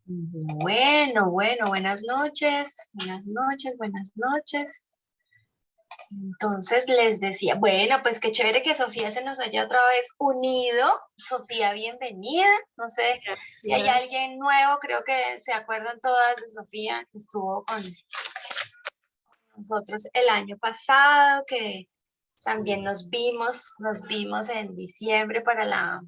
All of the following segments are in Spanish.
Buenas noches, buenas noches. Entonces les decía, bueno, pues qué chévere que Sofía se nos haya otra vez unido. Sofía, bienvenida. No sé si hay Gracias. alguien nuevo, creo que se acuerdan todas de Sofía, que estuvo con nosotros el año pasado, que también nos vimos en diciembre para la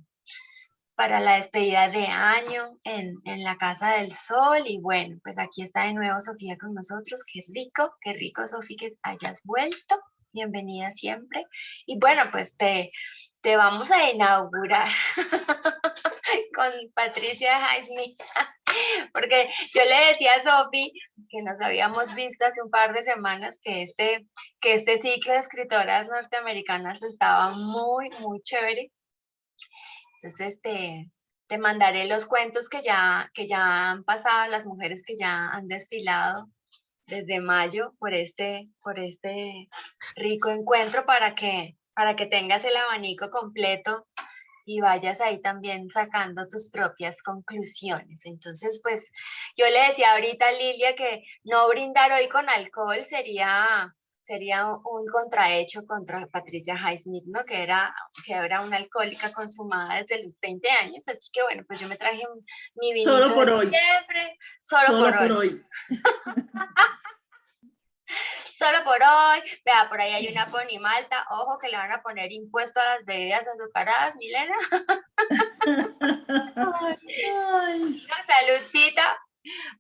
despedida de año en la Casa del Sol. Y bueno, pues aquí está de nuevo Sofía con nosotros. Qué rico, Sofía, que hayas vuelto. Bienvenida siempre. Y bueno, pues te vamos a inaugurar con Patricia Highsmith, porque yo le decía a Sofi que nos habíamos visto hace un par de semanas que este ciclo de escritoras norteamericanas estaba muy chévere. Entonces te mandaré los cuentos que ya han pasado, las mujeres que ya han desfilado desde mayo por este rico encuentro para que tengas el abanico completo y vayas ahí también sacando tus propias conclusiones. Entonces, pues yo le decía ahorita a Lilia que no brindar hoy con alcohol sería un contrahecho contra Patricia Highsmith, ¿no? Que era una alcohólica consumada desde los 20 años. Así que bueno, pues yo me traje mi Solo vinito de por hoy. diciembre, solo por Solo por hoy. hoy. Solo por hoy. Vea, por ahí hay Sí. una pony malta. Ojo que le van a poner impuesto a las bebidas azucaradas, Milena. Ay, Saludcita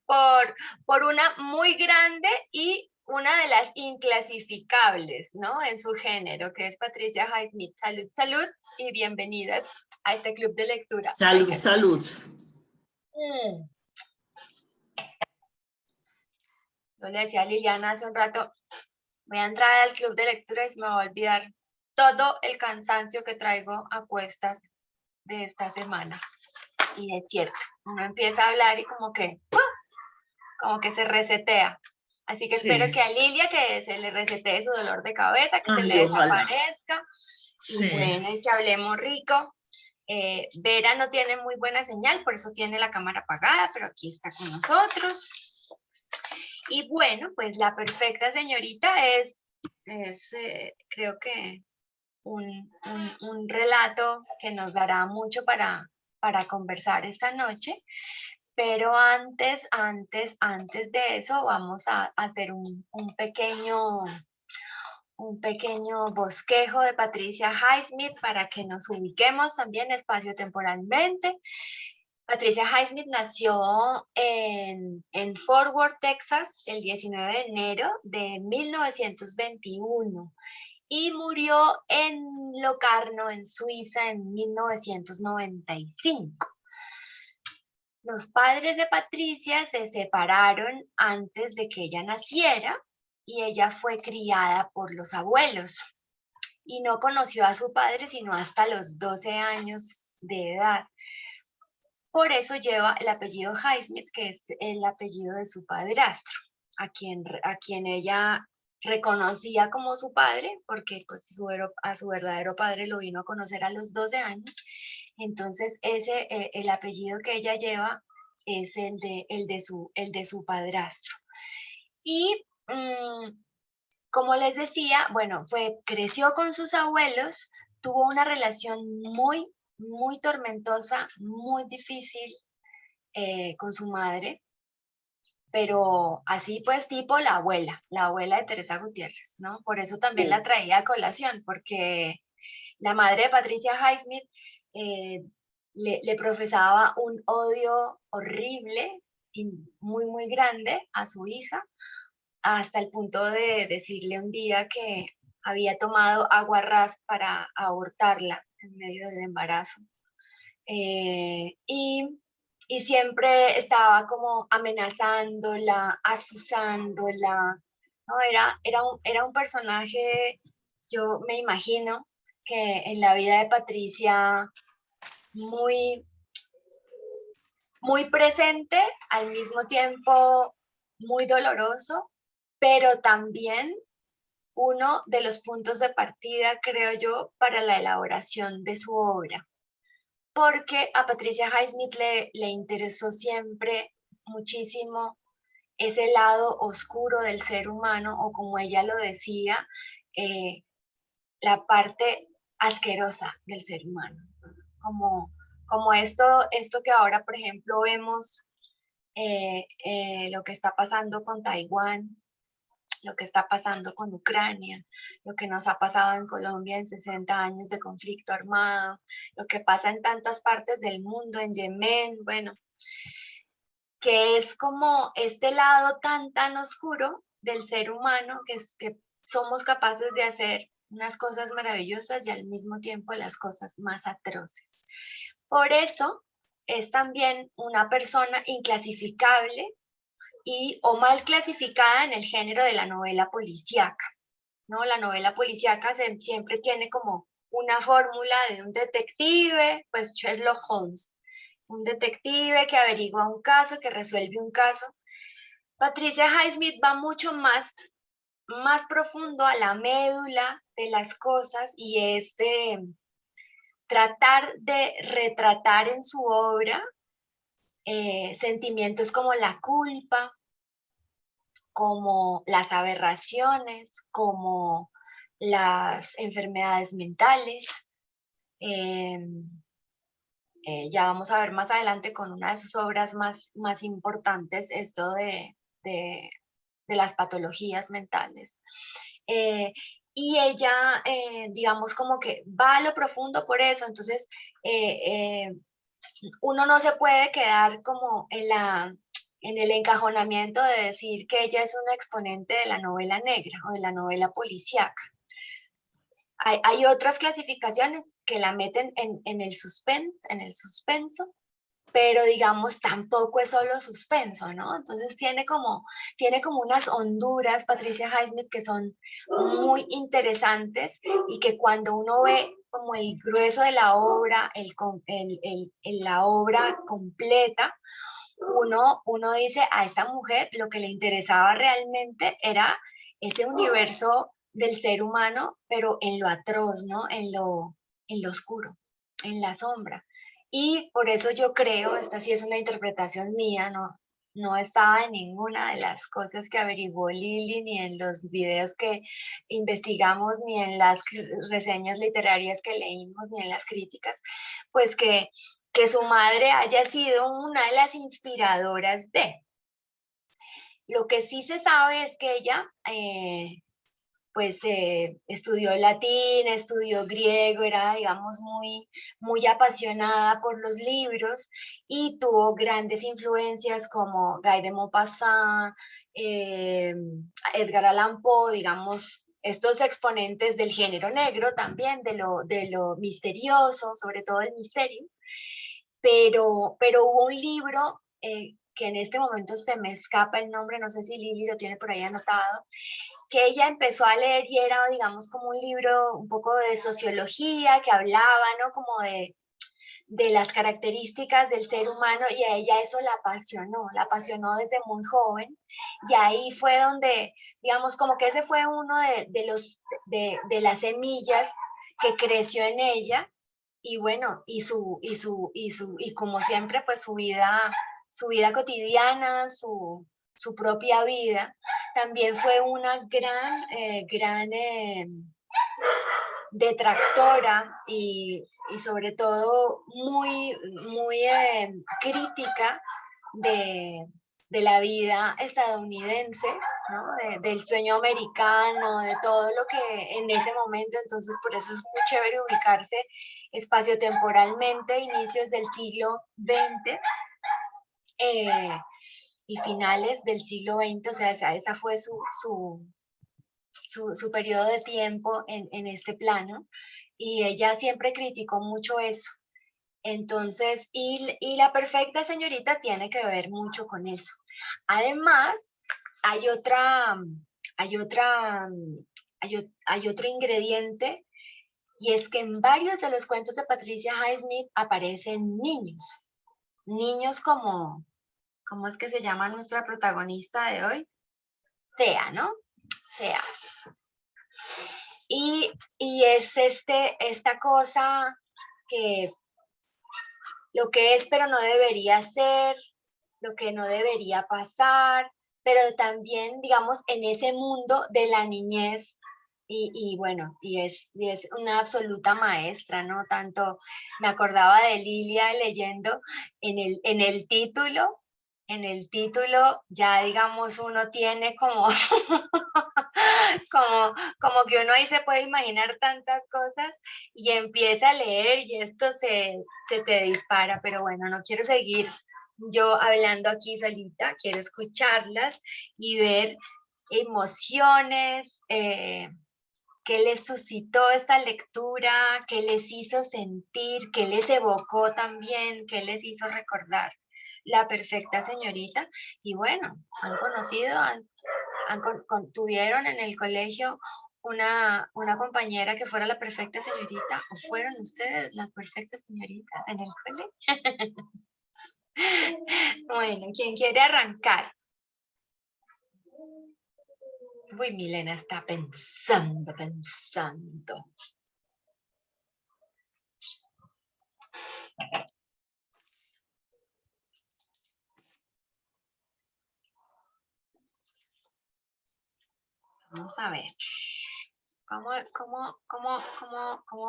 por una muy grande y una de las inclasificables, ¿no? En su género, que es Patricia Highsmith. Salud, salud y bienvenidas a este club de lectura. salud, Venga. salud. Yo le decía a Liliana hace un rato, voy a entrar al club de lectura y se me va a olvidar todo el cansancio que traigo a cuestas de esta semana. Y es cierto, uno empieza a hablar y como que se resetea. Así que espero que Sí. a Lilia que se le resetee su dolor de cabeza, que se Ay, le ojalá. desaparezca. Y Sí. bueno, y que hablemos rico. Vera no tiene muy buena señal, por eso tiene la cámara apagada, pero aquí está con nosotros. Y bueno, pues la perfecta señorita es creo que un relato que nos dará mucho para conversar esta noche. Pero antes de eso, vamos a hacer un pequeño bosquejo de Patricia Highsmith para que nos ubiquemos también espacio-temporalmente. Patricia Highsmith nació en Fort Worth, Texas, el 19 de enero de 1921 y murió en Locarno, en Suiza, en 1995. Los padres de Patricia se separaron antes de que ella naciera y ella fue criada por los abuelos y no conoció a su padre sino hasta los 12 años de edad. Por eso lleva el apellido Highsmith, que es el apellido de su padrastro, a quien ella reconocía como su padre, porque pues a su verdadero padre lo vino a conocer a los 12 años. Entonces, el apellido que ella lleva es el de su padrastro. Y como les decía, bueno, creció con sus abuelos, tuvo una relación muy tormentosa, muy difícil con su madre, pero así pues tipo la abuela de Teresa Gutiérrez, ¿no? Por eso también la traía a colación, porque la madre de Patricia Highsmith eh, le profesaba un odio horrible y muy grande a su hija, hasta el punto de decirle un día que había tomado aguarrás para abortarla en medio del embarazo. Y siempre estaba como amenazándola, asusándola, ¿no? Era un personaje, yo me imagino, que en la vida de Patricia muy, muy presente, al mismo tiempo muy doloroso, pero también uno de los puntos de partida, creo yo, para la elaboración de su obra. Porque a Patricia Highsmith le interesó siempre muchísimo ese lado oscuro del ser humano, o como ella lo decía, la parte asquerosa del ser humano. Como esto que ahora, por ejemplo, vemos, lo que está pasando con Taiwán, lo que está pasando con Ucrania, lo que nos ha pasado en Colombia en 60 años de conflicto armado, lo que pasa en tantas partes del mundo, en Yemen, bueno, que es como este lado tan oscuro del ser humano, que es que somos capaces de hacer unas cosas maravillosas y al mismo tiempo las cosas más atroces. Por eso es también una persona inclasificable o mal clasificada en el género de la novela policíaca, ¿no? La novela policíaca siempre tiene como una fórmula de un detective, pues Sherlock Holmes, un detective que averigua un caso, que resuelve un caso. Patricia Highsmith va mucho más profundo a la médula de las cosas, y es tratar de retratar en su obra sentimientos como la culpa, como las aberraciones, como las enfermedades mentales. Ya vamos a ver más adelante con una de sus obras más importantes esto de las patologías mentales. Eh, y ella, digamos, como que va a lo profundo por eso. Entonces, uno no se puede quedar como en el encajonamiento de decir que ella es una exponente de la novela negra o de la novela policíaca. Hay otras clasificaciones que la meten en el suspenso, pero digamos tampoco es solo suspenso, ¿no? Entonces tiene como unas honduras, Patricia Highsmith, que son muy interesantes, y que cuando uno ve como el grueso de la obra, la obra completa, uno dice, a esta mujer lo que le interesaba realmente era ese universo del ser humano, pero en lo atroz, ¿no? En lo oscuro, en la sombra. Y por eso yo creo, esta sí es una interpretación mía, no estaba en ninguna de las cosas que averiguó Lili, ni en los videos que investigamos, ni en las reseñas literarias que leímos, ni en las críticas, pues que su madre haya sido una de las inspiradoras de. Lo que sí se sabe es que ella, pues, estudió latín, estudió griego, era, digamos, muy apasionada por los libros, y tuvo grandes influencias como Guy de Maupassant, Edgar Allan Poe, digamos, estos exponentes del género negro también, de lo misterioso, sobre todo el misterio. Pero hubo un libro, que en este momento se me escapa el nombre, no sé si Lili lo tiene por ahí anotado, que ella empezó a leer, y era, digamos, como un libro un poco de sociología, que hablaba, ¿no? Como de las características del ser humano, y a ella eso la apasionó desde muy joven, y ahí fue donde, digamos, como que ese fue uno de las semillas que creció en ella. Y bueno, y como siempre, pues su vida cotidiana, su propia vida, también fue una gran detractora, y sobre todo muy crítica de, de la vida estadounidense, ¿no? Del sueño americano, de todo lo que en ese momento. Entonces por eso es muy chévere ubicarse espaciotemporalmente, inicios del siglo XX, y finales del siglo XX. O sea, esa fue su periodo de tiempo en este plano, y ella siempre criticó mucho eso. Entonces, y La perfecta señorita tiene que ver mucho con eso. Además, hay otra, hay otra, hay otro ingrediente, y es que en varios de los cuentos de Patricia Highsmith aparecen niños. Niños como, ¿cómo es que se llama nuestra protagonista de hoy? Thea, ¿no? Thea. Y es esta cosa que lo que es pero no debería ser, lo que no debería pasar, pero también, digamos, en ese mundo de la niñez. Y bueno, y es una absoluta maestra, ¿no? Tanto me acordaba de Lilia leyendo en el título ya digamos uno tiene como, como que uno ahí se puede imaginar tantas cosas y empieza a leer y esto se te dispara, pero bueno, no quiero seguir yo hablando aquí solita, quiero escucharlas y ver emociones, qué les suscitó esta lectura, qué les hizo sentir, qué les evocó también, qué les hizo recordar La Perfecta Señorita. Y bueno, han conocido, tuvieron en el colegio una compañera que fuera la perfecta señorita, o fueron ustedes las perfectas señoritas en el colegio. Bueno, ¿quién quiere arrancar? Uy, Milena está pensando. Vamos a ver. ¿Cómo vamos? ¿Cómo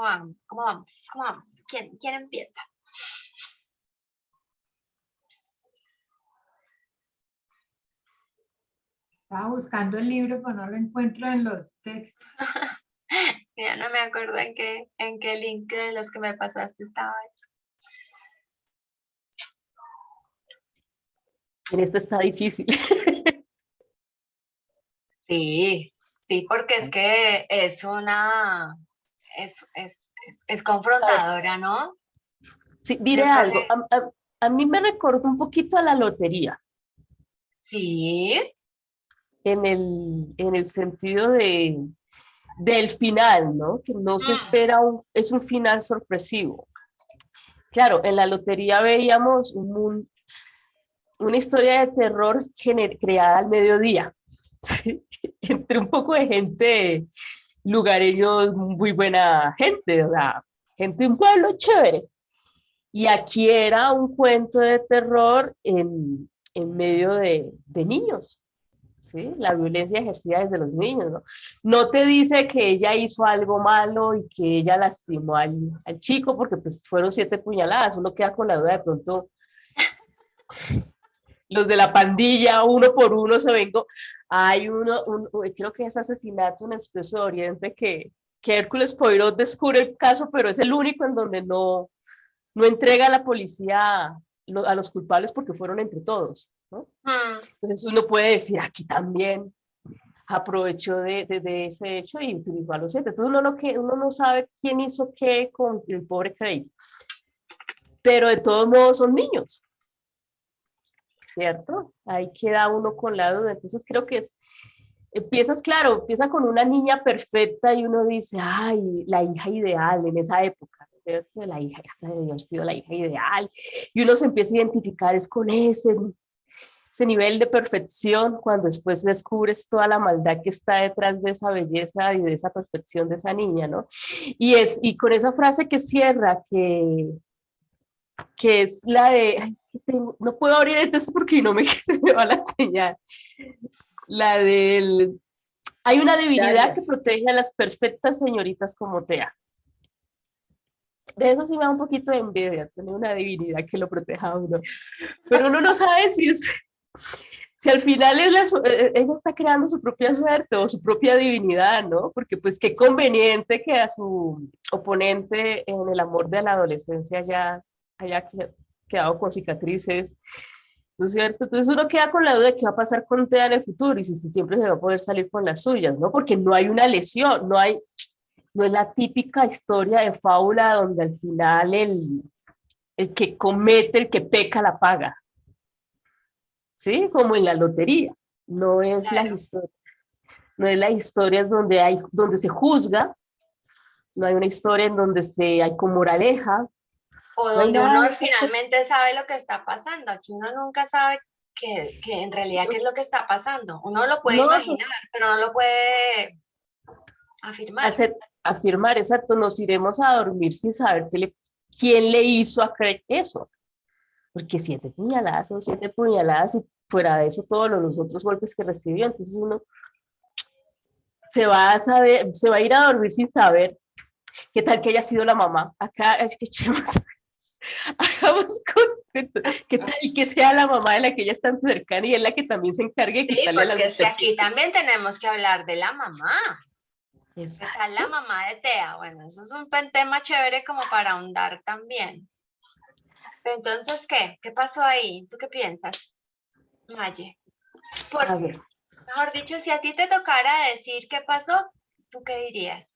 vamos? ¿Cómo vamos? ¿Quién empieza? Estaba buscando el libro, pero no lo encuentro en los textos. Ya no me acuerdo en qué link de los que me pasaste estaba. En esto está difícil. Sí, sí, porque es que es confrontadora, ¿no? Sí, diré Yo creo algo. que A mí me recordó un poquito a la lotería, sí. en el sentido del final, ¿no? Que no se espera, es un final sorpresivo. Claro, en la lotería veíamos una historia de terror creada al mediodía, ¿sí? Entre un poco de gente, lugareños, muy buena gente, o sea, gente de un pueblo chévere. Y aquí era un cuento de terror en medio de niños, ¿sí? La violencia ejercida desde los niños, ¿no? No te dice que ella hizo algo malo y que ella lastimó al chico, porque pues fueron 7 puñaladas, uno queda con la duda de pronto, los de la pandilla, uno por uno se vengo. Hay creo que es asesinato en el Expreso de Oriente que Hércules Poirot descubre el caso, pero es el único en donde no entrega a la policía a los culpables porque fueron entre todos, ¿no? Entonces uno puede decir, aquí también aprovechó de ese hecho y utilizó a los siete. Entonces uno no sabe quién hizo qué con el pobre Craig, pero de todos modos son niños, ¿cierto? Ahí queda uno con la duda. Entonces creo que empieza con una niña perfecta y uno dice, ay, la hija ideal en esa época, ¿cierto? La hija, esta debió haber sido la hija ideal. Y uno se empieza a identificar es con ese nivel de perfección cuando después descubres toda la maldad que está detrás de esa belleza y de esa perfección de esa niña, ¿no? Y con esa frase que cierra, que es la de, ay, es que no puedo abrir el texto porque no me, me va la señal, la del, hay una divinidad que protege a las perfectas señoritas como Tea. De eso sí me da un poquito de envidia, tener una divinidad que lo proteja a uno. Pero uno no sabe si al final ella está creando su propia suerte o su propia divinidad, ¿no? Porque pues qué conveniente que a su oponente en el amor de la adolescencia ya haya quedado con cicatrices, ¿no es cierto? Entonces uno queda con la duda de qué va a pasar con Tea en el futuro y si siempre se va a poder salir con las suyas, ¿no? Porque no hay una lesión, no es la típica historia de fábula donde al final el que comete, el que peca, la paga, ¿sí? Como en la lotería. No es la Claro. historia, no es la historia donde se juzga, no hay una historia en donde hay como moraleja, O no hay donde nada uno de eso. finalmente sabe lo que está pasando. Aquí uno nunca sabe que en realidad qué es lo que está pasando. Uno lo puede No, imaginar, pero no lo puede afirmar. afirmar, exacto, nos iremos a dormir sin saber quién le hizo a Craig eso. porque 7 puñaladas son 7 puñaladas y fuera de eso todos los otros golpes que recibió, entonces uno se va a saber, se va a ir a dormir sin saber qué tal que haya sido la mamá. Acá es que echemos, hagamos qué tal que sea la mamá de la que ella es tan cercana y es la que también se encargue de Sí, quitarle a las porque es que aquí muchachitas. también tenemos que hablar de la mamá. ¿Qué tal la Exacto. mamá de Tea? Bueno, eso es un buen tema chévere como para ahondar también. Pero entonces, ¿qué? ¿Qué pasó ahí? ¿Tú qué piensas, Maye? A Porque, ver, mejor dicho, si a ti te tocara decir qué pasó, ¿tú qué dirías?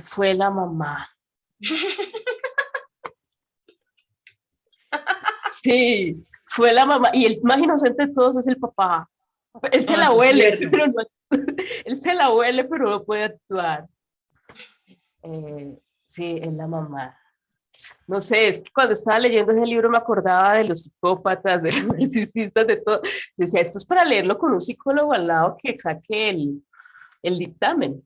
fue la mamá. Sí, fue la mamá. Y el más inocente de todos es el papá. Él se Ay, la qué huele, tierno. pero no, él se la huele, pero no puede actuar. Sí, es la mamá. No sé, es que cuando estaba leyendo ese libro me acordaba de los psicópatas, de los narcisistas, de todo. Decía, esto es para leerlo con un psicólogo al lado que saque el dictamen.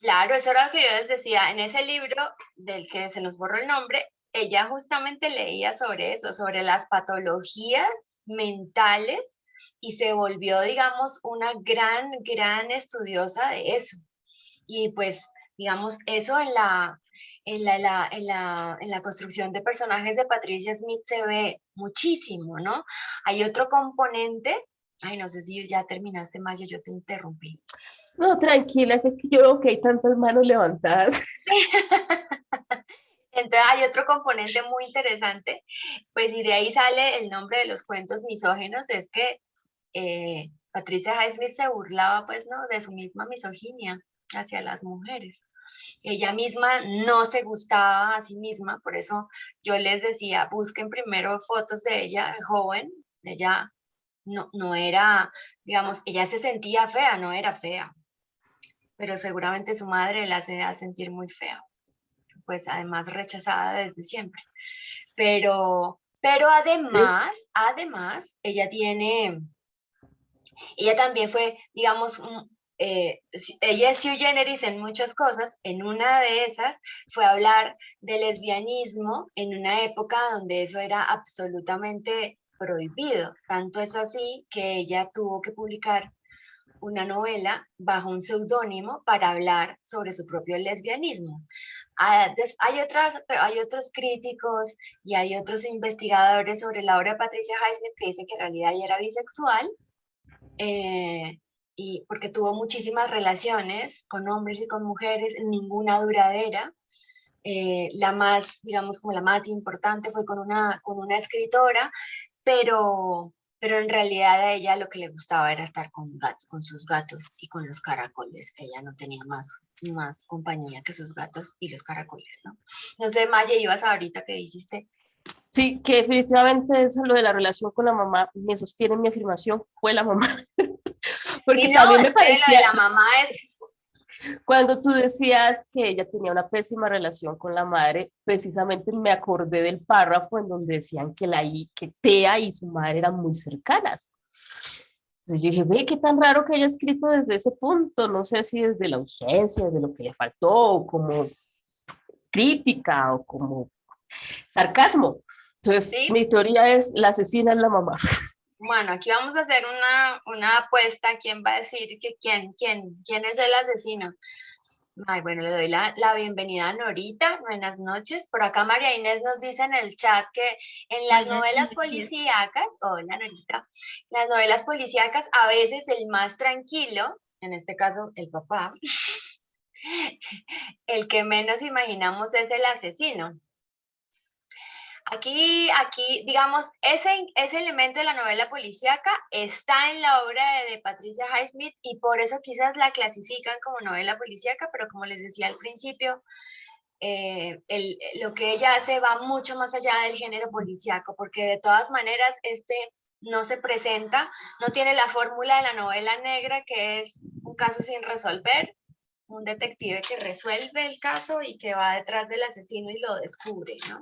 Claro, eso era lo que yo les decía. En ese libro del que se nos borró el nombre, ella justamente leía sobre eso, sobre las patologías mentales y se volvió, digamos, una gran estudiosa de eso. Y pues, digamos, eso en la construcción de personajes de Patricia Smith se ve muchísimo, ¿no? Hay otro componente, ay, no sé si ya terminaste, Maya, yo te interrumpí. No, tranquila, que es que yo veo que hay tantas manos levantadas. Entonces hay otro componente muy interesante, pues y de ahí sale el nombre de los cuentos misógenos, es que Patricia Highsmith se burlaba, pues, ¿no? De su misma misoginia hacia las mujeres. Ella misma no se gustaba a sí misma, por eso yo les decía, busquen primero fotos de ella joven, ella no era, digamos, ella se sentía fea, no era fea, pero seguramente su madre la hacía sentir muy fea, pues además rechazada desde siempre. Pero ¿Ves? además, ella también fue, digamos, ella es sui generis en muchas cosas. En una de esas fue hablar de lesbianismo en una época donde eso era absolutamente prohibido. Tanto es así que ella tuvo que publicar una novela bajo un seudónimo para hablar sobre su propio lesbianismo. Hay otros críticos y hay otros investigadores sobre la obra de Patricia Highsmith que dicen que en realidad ella era bisexual, eh, y porque tuvo muchísimas relaciones con hombres y con mujeres, ninguna duradera. La más, digamos, como la más importante fue con una escritora, pero en realidad a ella lo que le gustaba era estar con gatos, con sus gatos y con los caracoles. Ella no tenía más compañía que sus gatos y los caracoles, ¿no? No sé, Maya, ibas ahorita que dijiste. Sí, que definitivamente eso, lo de la relación con la mamá, me sostiene mi afirmación, fue la mamá. Porque Sí, no, también me es que lo de parecía, la mamá es, cuando tú decías que ella tenía una pésima relación con la madre, precisamente me acordé del párrafo en donde decían que Tea y su madre eran muy cercanas. Entonces yo dije, ve, qué tan raro que haya escrito desde ese punto, no sé si desde la ausencia, desde lo que le faltó, o como crítica, o como sarcasmo. Entonces, sí. mi teoría es, la asesina es la mamá. Bueno, aquí vamos a hacer una apuesta. ¿Quién va a decir que quién es el asesino? Ay, bueno, le doy la bienvenida a Norita. Buenas noches. Por acá María Inés nos dice en el chat que en las Buenas novelas noches. policíacas, hola Norita, las novelas policíacas a veces el más tranquilo, en este caso el papá, el que menos imaginamos es el asesino. Aquí, digamos, ese elemento de la novela policíaca está en la obra de Patricia Highsmith y por eso quizás la clasifican como novela policíaca, pero como les decía al principio, lo que ella hace va mucho más allá del género policíaco, porque de todas maneras no se presenta, no tiene la fórmula de la novela negra, que es un caso sin resolver, un detective que resuelve el caso y que va detrás del asesino y lo descubre, ¿no?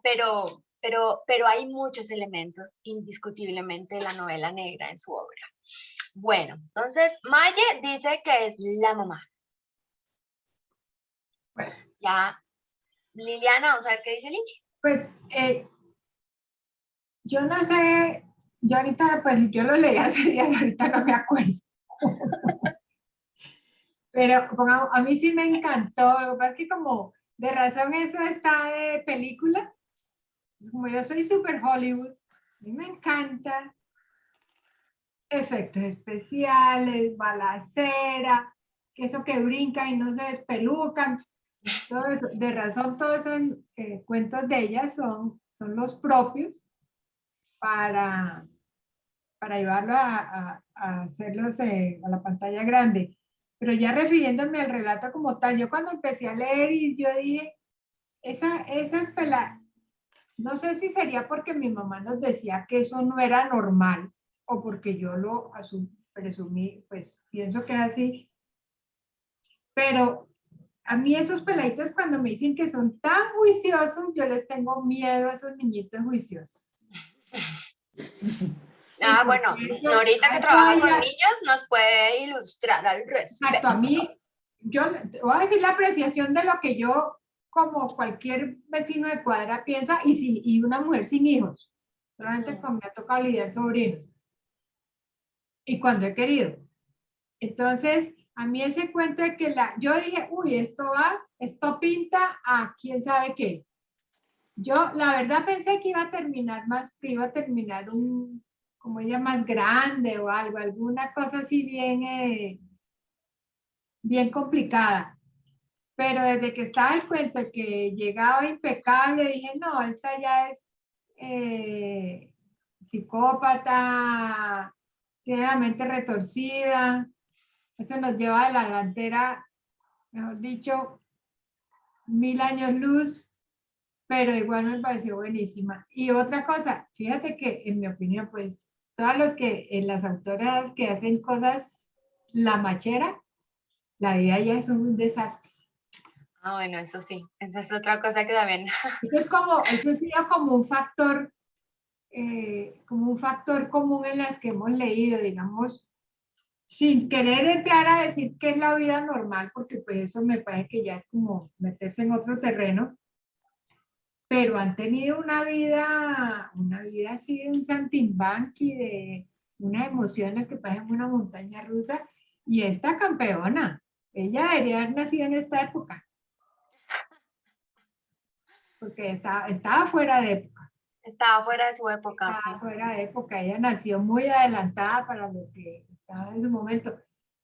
Pero hay muchos elementos indiscutiblemente de la novela negra en su obra. Bueno, entonces Maye dice que es la mamá. Ya, Liliana, vamos a ver qué dice Lichi. Pues yo no sé, yo ahorita, pues yo lo leí hace días, ahorita no me acuerdo. Pero a mí sí me encantó, lo que pasa es que como de razón eso está de película, como yo soy súper Hollywood, a mí me encanta efectos especiales, balacera, que eso que brinca y no se despelucan, todo eso, de razón todos esos cuentos de ella son los propios para, para llevarlo a hacerlos a la pantalla grande. Pero ya refiriéndome al relato como tal, yo cuando empecé a leer y yo dije, esas peladas, no sé si sería porque mi mamá nos decía que eso no era normal o porque yo lo presumí, pues pienso que es así, pero a mí esos peladitos cuando me dicen que son tan juiciosos, yo les tengo miedo a esos niñitos juiciosos. Sí, Ah, porque bueno, eso, Norita que ay, trabaja con niños nos puede ilustrar al exacto, a respecto. mí, yo te voy a decir la apreciación de lo que yo, como cualquier vecino de cuadra, piensa, y una mujer sin hijos, solamente como me ha tocado lidiar sobrinos, y cuando he querido. Entonces, a mí ese cuento de que yo dije, uy, esto pinta a quién sabe qué. Yo, la verdad, pensé que iba a terminar más, que iba a terminar como ella más grande o algo, alguna cosa así bien complicada. Pero desde que estaba el cuento, que llegaba impecable, dije, no, esta ya es eh, psicópata, tiene la mente retorcida, eso nos lleva a la delantera, mejor dicho, 1000 años luz, pero igual me pareció buenísima. Y otra cosa, fíjate que en mi opinión, pues, todas las autoras que hacen cosas, la machera, la vida ya es un desastre. Ah, bueno, eso sí, esa es otra cosa que también. Eso ha sido como un factor común en las que hemos leído, digamos, sin querer entrar a decir que es la vida normal, porque pues eso me parece que ya es como meterse en otro terreno, pero han tenido una vida así de un saltimbanqui, de unas emociones que parecen una montaña rusa, y esta campeona, ella debería haber nacido en esta época, porque estaba fuera de época. Estaba fuera de su época, Estaba sí. fuera de época, ella nació muy adelantada para lo que estaba en su momento.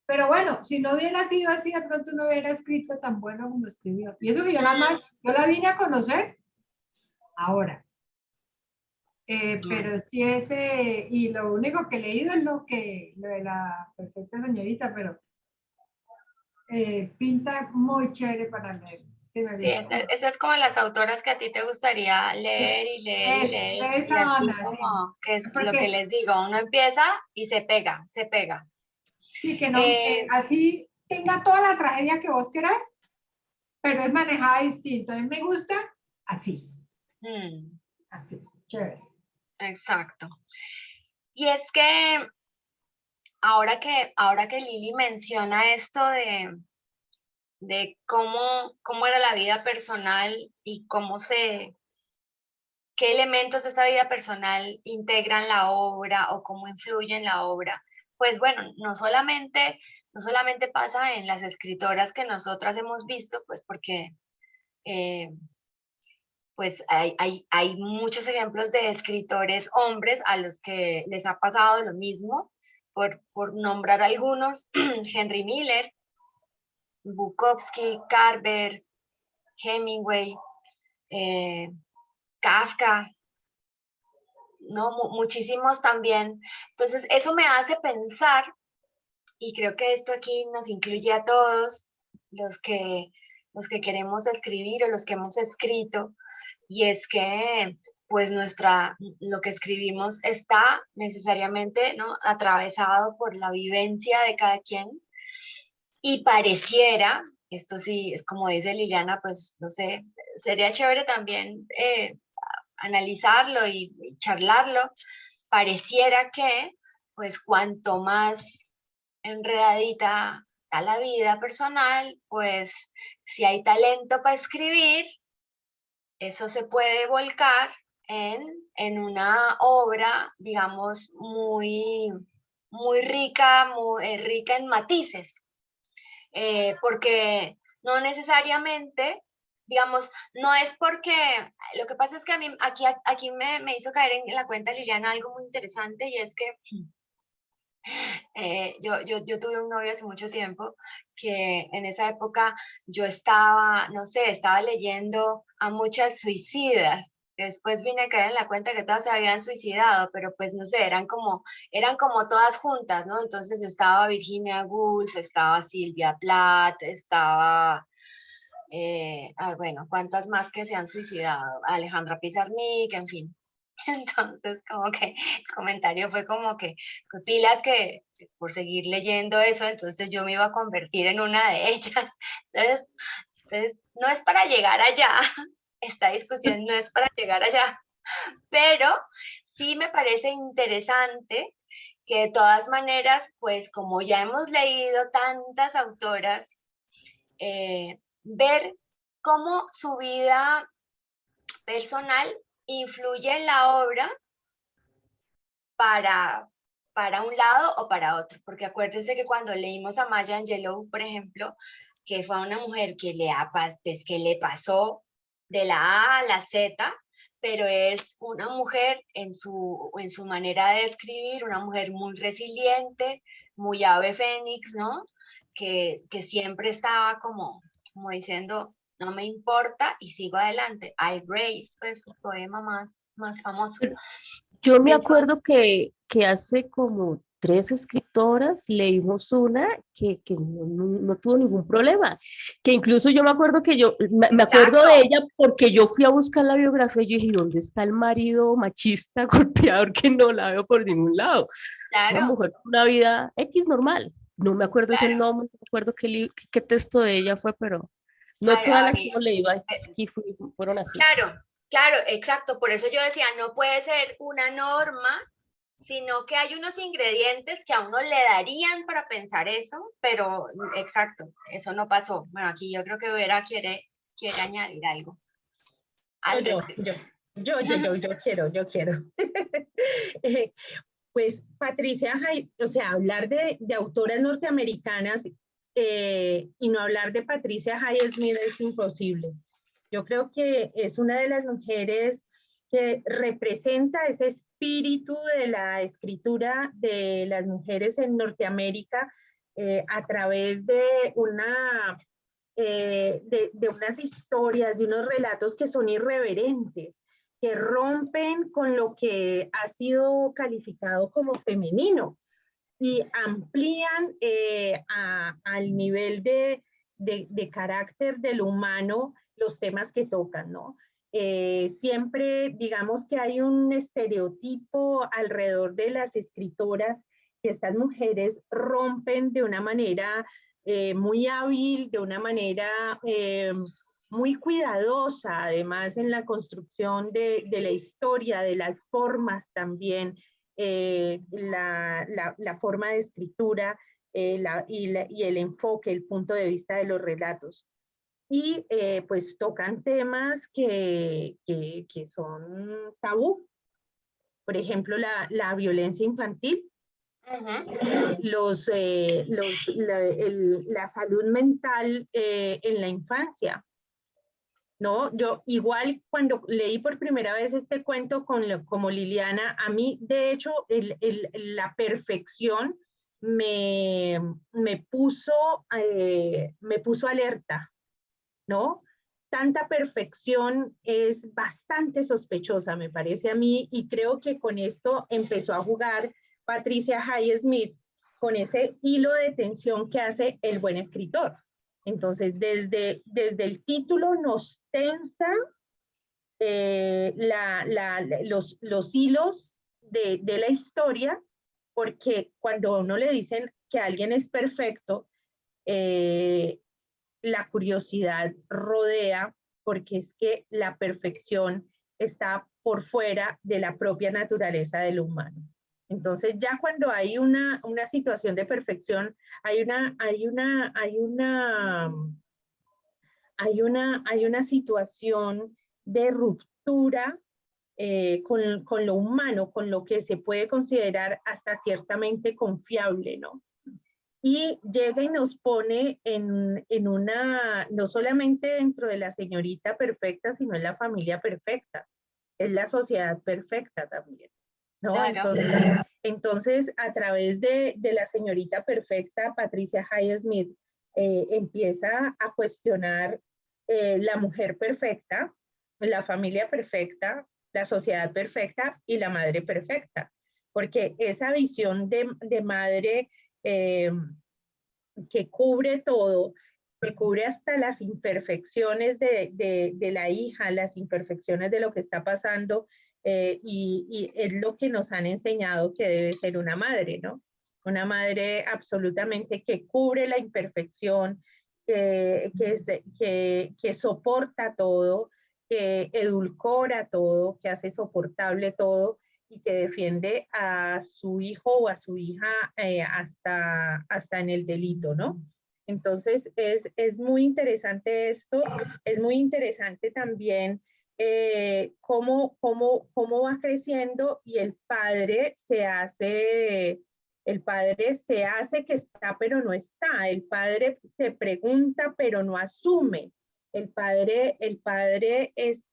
Pero bueno, si no hubiera sido así, de pronto no hubiera escrito tan bueno como escribió. Y eso que yo nada más, yo la vine a conocer ahora. Mm. Pero sí ese, y lo único que he leído es lo de la perfecta señorita, pero pinta muy chévere para leer. Sí, me Sí, gustó. esa es como las autoras que a ti te gustaría leer y leer y Es, leer, de y esa así onda, sí. como que es lo que Porque les digo, uno empieza y se pega, se pega. sí, que no, que Eh, así tenga toda la tragedia que vos querás, pero es manejada distinto. A mí me gusta así, mm, así, chévere. exacto. Y es que ahora que Lili menciona esto de cómo era la vida personal y qué elementos de esa vida personal integran la obra o cómo influyen en la obra. Pues bueno, no solamente pasa en las escritoras que nosotras hemos visto, pues porque eh, pues hay muchos ejemplos de escritores hombres a los que les ha pasado lo mismo, por nombrar algunos, Henry Miller, Bukowski, Carver, Hemingway, eh, Kafka, ¿no? Muchísimos también. Entonces, eso me hace pensar, y creo que esto aquí nos incluye a todos los que, los que queremos escribir o los que hemos escrito, y es que pues lo que escribimos está necesariamente, ¿no? Atravesado por la vivencia de cada quien y pareciera, esto sí es como dice Liliana, pues no sé, sería chévere también analizarlo y charlarlo, pareciera que pues cuanto más enredadita está la vida personal, pues si hay talento para escribir, eso se puede volcar en una obra, digamos, muy, muy rica, rica en matices, porque no necesariamente, digamos, no es porque, lo que pasa es que a mí, aquí me hizo caer en la cuenta Liliana algo muy interesante, y es que yo tuve un novio hace mucho tiempo que en esa época yo estaba, no sé, estaba leyendo a muchas suicidas. Después vine a caer en la cuenta que todas se habían suicidado, pero pues no sé, eran como todas juntas, ¿no? Entonces estaba Virginia Woolf, estaba Silvia Plath, estaba, bueno, ¿cuántas más que se han suicidado? Alejandra Pizarnik, en fin. Entonces, como que el comentario fue como que pilas que por seguir leyendo eso, entonces yo me iba a convertir en una de ellas. Entonces no es para llegar allá, esta discusión no es para llegar allá, pero sí me parece interesante que de todas maneras, pues como ya hemos leído tantas autoras, ver cómo su vida personal influye en la obra para, para un lado o para otro, porque acuérdense que cuando leímos a Maya Angelou, por ejemplo, que fue una mujer que pues, que le pasó de la A a la Z, pero es una mujer en su manera de escribir, una mujer muy resiliente, muy ave fénix, ¿no? Que siempre estaba como diciendo, no me importa y sigo adelante. I Grace, pues su poema más famoso. Yo me Entonces, acuerdo que hace como 3 escritoras leímos una que no tuvo ningún problema, que incluso yo me acuerdo que me acuerdo exacto, de ella porque yo fui a buscar la biografía y yo dije, ¿dónde está el marido machista golpeador que no la veo por ningún lado? Una claro, mujer con una vida X normal, no me acuerdo ese claro. nombre, no me acuerdo qué texto de ella fue, pero no Ay, todas las que ay, hemos leído eh, aquí fueron así. claro, claro, exacto. Por eso yo decía, no puede ser una norma, sino que hay unos ingredientes que a uno le darían para pensar eso, pero exacto, eso no pasó. Bueno, aquí yo creo que Vera quiere añadir algo No, al respecto. yo quiero. Eh, Pues Patricia, o sea, hablar de autoras norteamericanas y no hablar de Patricia Highsmith es imposible. Yo creo que es una de las mujeres que representa ese espíritu de la escritura de las mujeres en Norteamérica a través de de unas historias, de unos relatos que son irreverentes, que rompen con lo que ha sido calificado como femenino y amplían al nivel de carácter del humano los temas que tocan, ¿no? Siempre, digamos que hay un estereotipo alrededor de las escritoras que estas mujeres rompen de una manera muy hábil, de una manera muy cuidadosa, además en la construcción de la historia, de las formas también, la forma de escritura y el enfoque, el punto de vista de los relatos. Y pues tocan temas que son tabú. Por ejemplo, la violencia infantil, la salud mental en la infancia. ¿No? Yo igual cuando leí por primera vez este cuento como Liliana, a mí de hecho la perfección me puso alerta, ¿no? Tanta perfección es bastante sospechosa, me parece a mí, y creo que con esto empezó a jugar Patricia Highsmith con ese hilo de tensión que hace el buen escritor. Entonces, desde el título nos tensa los hilos de la historia, porque cuando a uno le dicen que alguien es perfecto, la curiosidad rodea, porque es que la perfección está por fuera de la propia naturaleza del humano. Entonces ya cuando hay una situación de perfección, hay una situación de ruptura con lo humano, con lo que se puede considerar hasta ciertamente confiable, ¿no? Y llega y nos pone en una, no solamente dentro de la señorita perfecta, sino en la familia perfecta, es la sociedad perfecta también, ¿no? Claro. Entonces, a través de la señorita perfecta, Patricia Highsmith empieza a cuestionar la mujer perfecta, la familia perfecta, la sociedad perfecta y la madre perfecta, porque esa visión de madre que cubre todo, que cubre hasta las imperfecciones de la hija, las imperfecciones de lo que está pasando, y es lo que nos han enseñado que debe ser una madre, ¿no? Una madre absolutamente que cubre la imperfección, que soporta todo, que edulcora todo, que hace soportable todo y que defiende a su hijo o a su hija hasta en el delito, ¿no? Entonces, es muy interesante esto, es muy interesante también cómo va creciendo y el padre se hace que está, pero no está. El padre se pregunta, pero no asume. El padre es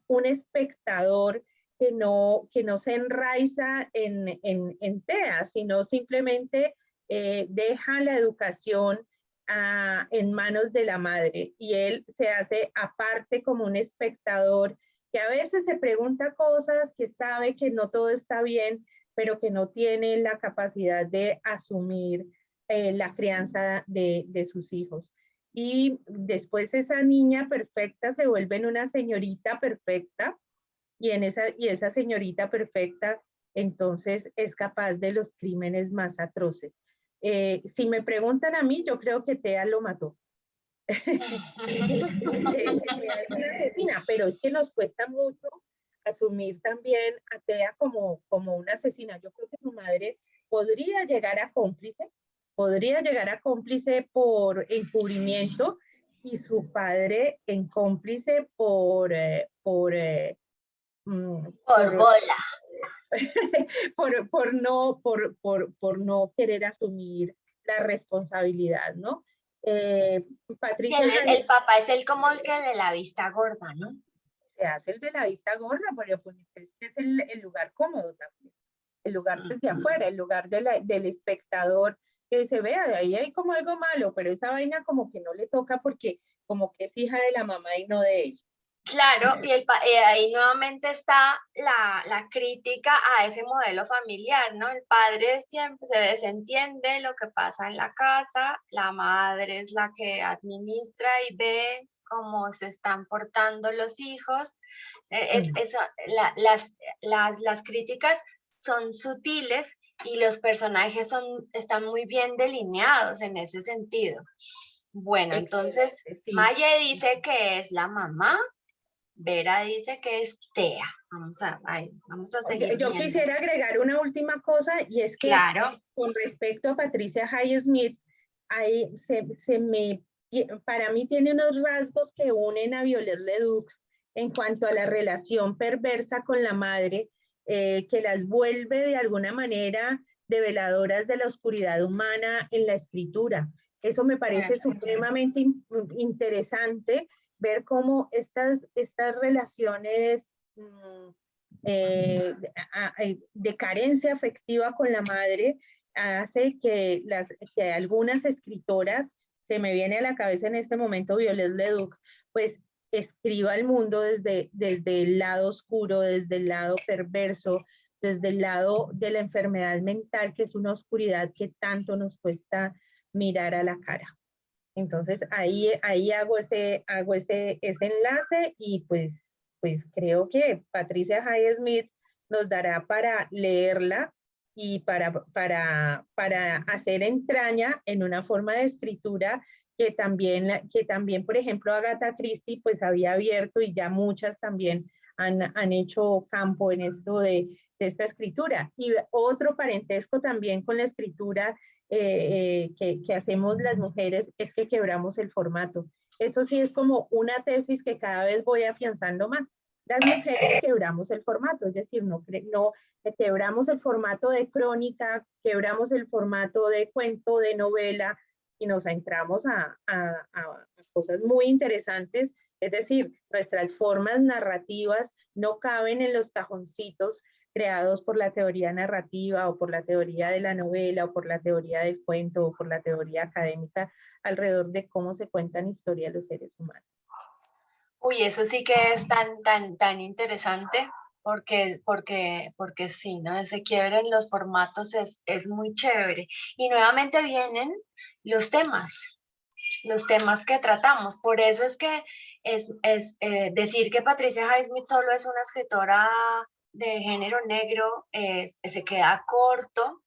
un espectador que no se enraiza en TEA, sino simplemente deja la educación en manos de la madre y él se hace aparte como un espectador que a veces se pregunta cosas, que sabe que no todo está bien, pero que no tiene la capacidad de asumir la crianza de sus hijos. Y después esa niña perfecta se vuelve en una señorita perfecta y esa señorita perfecta entonces es capaz de los crímenes más atroces. Si me preguntan a mí, yo creo que Tea lo mató. Tea es una asesina, pero es que nos cuesta mucho asumir también a Tea como una asesina. Yo creo que su madre podría llegar a cómplice por encubrimiento y su padre en cómplice por bola. por no querer asumir la responsabilidad, ¿no? Patricia, el papá es como el que de la vista gorda, ¿no? Se hace el de la vista gorda, pero pues es el lugar cómodo también, el lugar desde afuera, el lugar del espectador que se vea, de ahí hay como algo malo, pero esa vaina como que no le toca porque como que es hija de la mamá y no de ella. Claro, y ahí nuevamente está la crítica a ese modelo familiar, ¿no? El padre siempre se desentiende lo que pasa en la casa, la madre es la que administra y ve cómo se están portando los hijos. Las críticas son sutiles y los personajes están muy bien delineados en ese sentido. Bueno, entonces sí. Maye dice que es la mamá. Vera dice que es Tea. Vamos a seguir Yo viendo. quisiera agregar una última cosa y es que claro. Con respecto a Patricia Highsmith, ahí para mí tiene unos rasgos que unen a Violette Leduc en cuanto a la relación perversa con la madre, que las vuelve de alguna manera develadoras de la oscuridad humana en la escritura. Eso me parece supremamente interesante, ver cómo estas relaciones de carencia afectiva con la madre hace que algunas escritoras, se me viene a la cabeza en este momento Violette Leduc, pues escriba el mundo desde el lado oscuro, desde el lado perverso, desde el lado de la enfermedad mental, que es una oscuridad que tanto nos cuesta mirar a la cara. Entonces ahí hago ese enlace y pues creo que Patricia Highsmith nos dará para leerla y para hacer entraña en una forma de escritura que también, por ejemplo, Agatha Christie pues había abierto y ya muchas también han hecho campo en esto de esta escritura. Y otro parentesco también con la escritura que hacemos las mujeres es que quebramos el formato eso sí es como una tesis que cada vez voy afianzando más. Las mujeres quebramos el formato, es decir, no quebramos el formato de crónica, quebramos el formato de cuento, de novela, y nos entramos a cosas muy interesantes. Es decir, nuestras formas narrativas no caben en los cajoncitos creados por la teoría narrativa o por la teoría de la novela o por la teoría del cuento o por la teoría académica alrededor de cómo se cuentan historias los seres humanos. Uy, eso sí que es tan interesante, porque sí, ¿no? Ese quiebre en los formatos es muy chévere. Y nuevamente vienen los temas que tratamos. Por eso es que decir que Patricia Highsmith solo es una escritora de género negro se queda corto,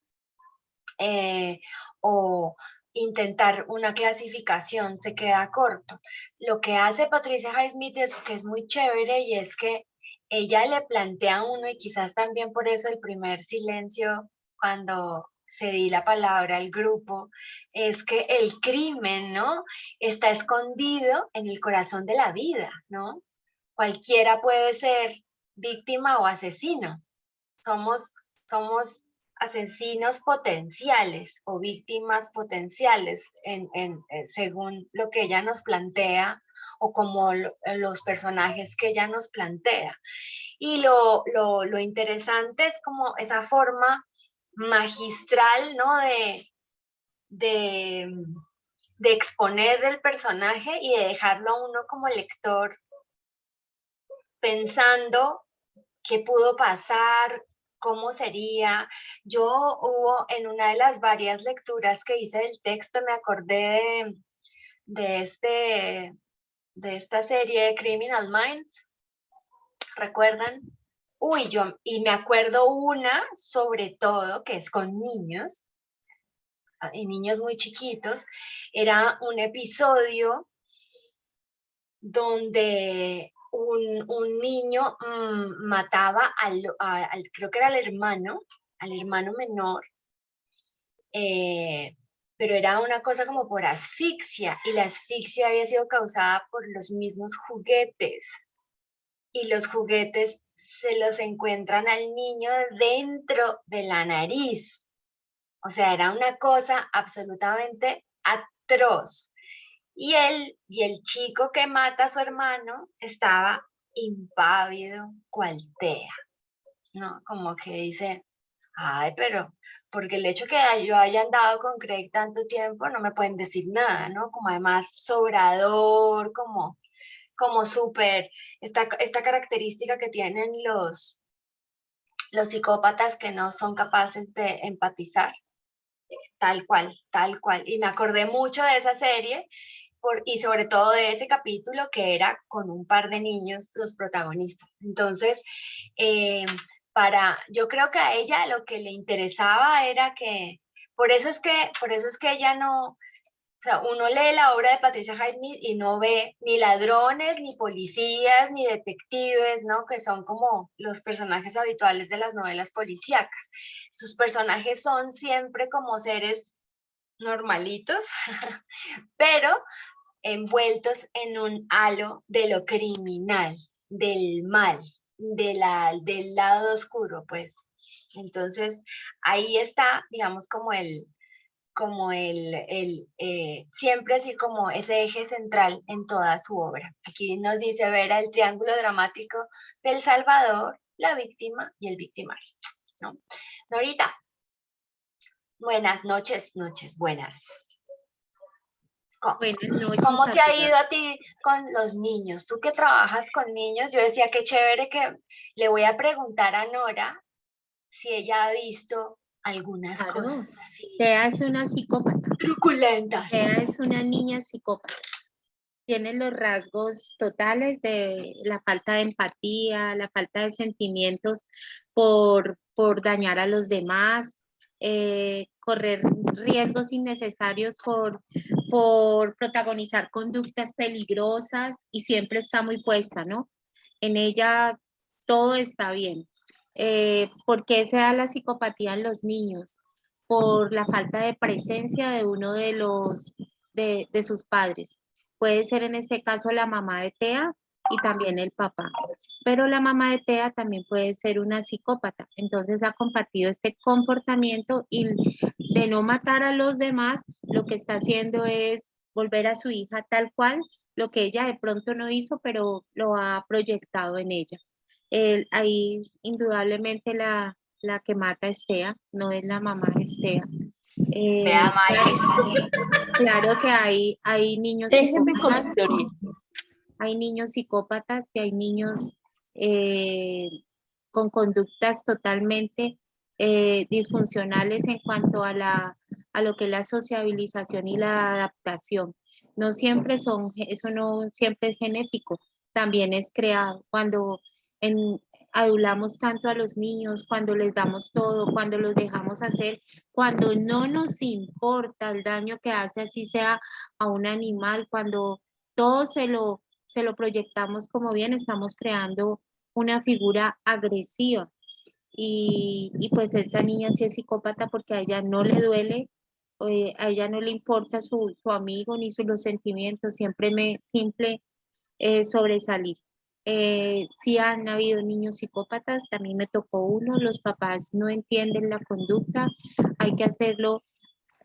o intentar una clasificación se queda corto. Lo que hace Patricia Highsmith es que es muy chévere, y es que ella le plantea a uno, y quizás también por eso el primer silencio cuando cedí la palabra al grupo, es que el crimen, ¿no?, está escondido en el corazón de la vida, ¿no? Cualquiera puede ser víctima o asesino. Somos asesinos potenciales o víctimas potenciales según lo que ella nos plantea, o como los personajes que ella nos plantea. Y lo interesante es como esa forma magistral, ¿no?, de exponer el personaje y de dejarlo a uno como lector pensando qué pudo pasar, cómo sería. Yo en una de las varias lecturas que hice del texto, me acordé de esta serie Criminal Minds, ¿recuerdan? Y me acuerdo una, sobre todo, que es con niños, y niños muy chiquitos. Era un episodio donde un niño mataba creo que era al hermano menor, pero era una cosa como por asfixia, y la asfixia había sido causada por los mismos juguetes, y los juguetes se los encuentran al niño dentro de la nariz. O sea, era una cosa absolutamente atroz. Y el chico que mata a su hermano estaba impávido, cual tea, ¿no? Como que dice, ay, pero porque el hecho que yo haya andado con Craig tanto tiempo no me pueden decir nada, ¿no? Como además sobrador, como súper, esta característica que tienen los psicópatas, que no son capaces de empatizar, tal cual, tal cual. Y me acordé mucho de esa serie, y sobre todo de ese capítulo que era con un par de niños los protagonistas. Entonces, yo creo que a ella lo que le interesaba era que, por eso es que ella no, o sea, uno lee la obra de Patricia Highsmith y no ve ni ladrones, ni policías, ni detectives, ¿no?, que son como los personajes habituales de las novelas policíacas. Sus personajes son siempre como seres normalitos, pero envueltos en un halo de lo criminal, del mal, del lado oscuro, pues. Entonces, ahí está, digamos, siempre así como ese eje central en toda su obra. Aquí nos dice Vera el triángulo dramático del Salvador, la víctima y el victimario, ¿no? Norita, buenas noches, buenas. Buenas noches. ¿Cómo te ha ido a ti con los niños? Tú que trabajas con niños, yo decía qué chévere, que le voy a preguntar a Nora si ella ha visto algunas cosas así. Tea es una psicópata. Truculentas. Tea es una niña psicópata. Tiene los rasgos totales de la falta de empatía, la falta de sentimientos por dañar a los demás, correr riesgos innecesarios por protagonizar conductas peligrosas, y siempre está muy puesta, ¿no? En ella todo está bien. ¿Por qué se da la psicopatía en los niños? Por la falta de presencia de uno de sus padres. Puede ser en este caso la mamá de TEA y también el papá. Pero la mamá de TEA también puede ser una psicópata. Entonces ha compartido este comportamiento y de no matar a los demás, lo que está haciendo es volver a su hija tal cual, lo que ella de pronto no hizo, pero lo ha proyectado en ella. Ahí indudablemente la que mata es TEA, no es la mamá, es TEA. Vea, Mayri. Claro que hay niños Déjenme con psicópatas. mis teorías. Hay niños psicópatas y hay niños con conductas totalmente disfuncionales en cuanto a lo que es la sociabilización y la adaptación. No siempre eso no siempre es genético, también es creado. Cuando adulamos tanto a los niños, cuando les damos todo, cuando los dejamos hacer, cuando no nos importa el daño que hace, así sea a un animal, cuando todo se lo proyectamos como bien, estamos creando una figura agresiva. Y pues esta niña sí es psicópata porque a ella no le duele, a ella no le importa su amigo ni los sentimientos, simple sobresalir. Sí han habido niños psicópatas, a mí me tocó uno, los papás no entienden la conducta, hay que hacerlo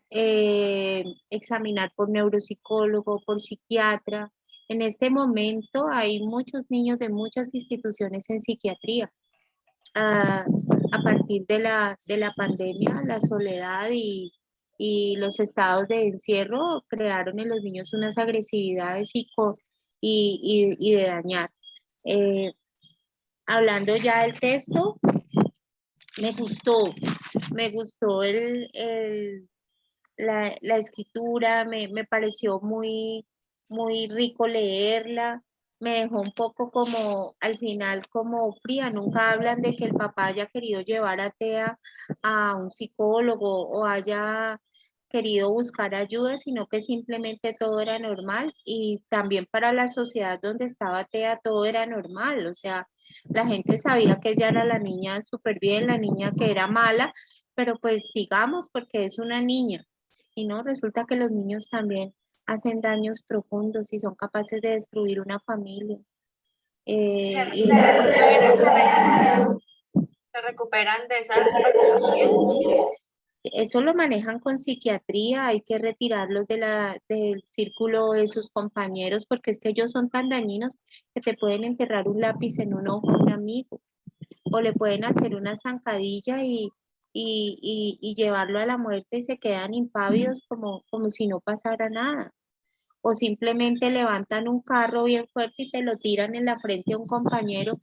examinar por neuropsicólogo, por psiquiatra. En este momento hay muchos niños de muchas instituciones en psiquiatría. A partir de la pandemia, la soledad y los estados de encierro crearon en los niños unas agresividades y de dañar. Hablando ya del texto, me gustó la escritura, me pareció muy rico leerla, me dejó un poco como al final como fría, nunca hablan de que el papá haya querido llevar a TEA a un psicólogo o haya querido buscar ayuda, sino que simplemente todo era normal y también para la sociedad donde estaba TEA todo era normal, o sea, la gente sabía que ella era la niña súper bien, la niña que era mala, pero pues sigamos porque es una niña. Y no, resulta que los niños también hacen daños profundos y son capaces de destruir una familia. Y Se recuperan de esas patologías. eso lo manejan con psiquiatría, hay que retirarlos del círculo de sus compañeros porque es que ellos son tan dañinos que te pueden enterrar un lápiz en un ojo a un amigo o le pueden hacer una zancadilla y llevarlo a la muerte y se quedan impávidos como si no pasara nada. O simplemente levantan un carro bien fuerte y te lo tiran en la frente a un compañero,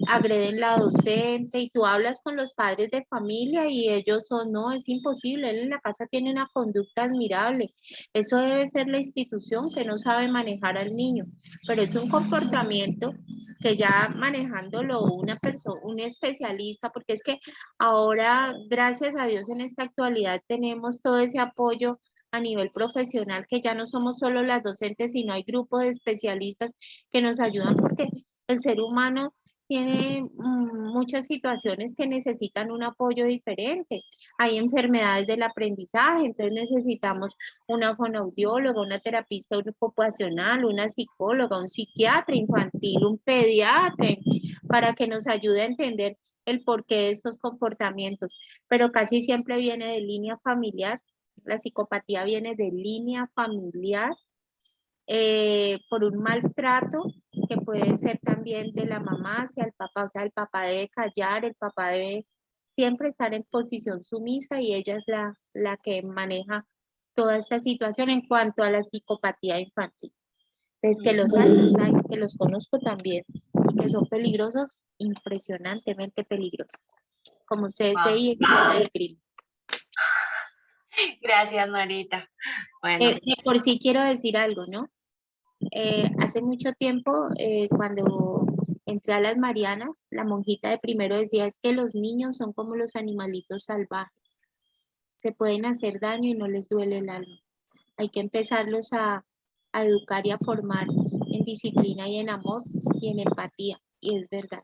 agreden la docente y tú hablas con los padres de familia y ellos son, no, es imposible, él en la casa tiene una conducta admirable. Eso debe ser la institución que no sabe manejar al niño, pero es un comportamiento que ya manejándolo una persona, un especialista, porque es que ahora, gracias a Dios, en esta actualidad tenemos todo ese apoyo a nivel profesional, que ya no somos solo las docentes, sino hay grupos de especialistas que nos ayudan porque el ser humano tiene muchas situaciones que necesitan un apoyo diferente. Hay enfermedades del aprendizaje, entonces necesitamos una fonoaudióloga, una terapista ocupacional, una psicóloga, un psiquiatra infantil, un pediatra, para que nos ayude a entender el porqué de estos comportamientos. Pero casi siempre viene de línea familiar. La psicopatía viene de línea familiar por un maltrato que puede ser también de la mamá hacia el papá, o sea, el papá debe callar, el papá debe siempre estar en posición sumisa y ella es la que maneja toda esta situación en cuanto a la psicopatía infantil. Pues que los hay, que los conozco también y que son peligrosos, impresionantemente peligrosos, como CSI y el crimen. Gracias, Marita. Bueno. Por sí quiero decir algo, ¿no? Hace mucho tiempo, cuando entré a las Marianas, la monjita de primero decía, es que los niños son como los animalitos salvajes. Se pueden hacer daño y no les duele el alma. Hay que empezarlos a educar y a formar en disciplina y en amor y en empatía. Y es verdad,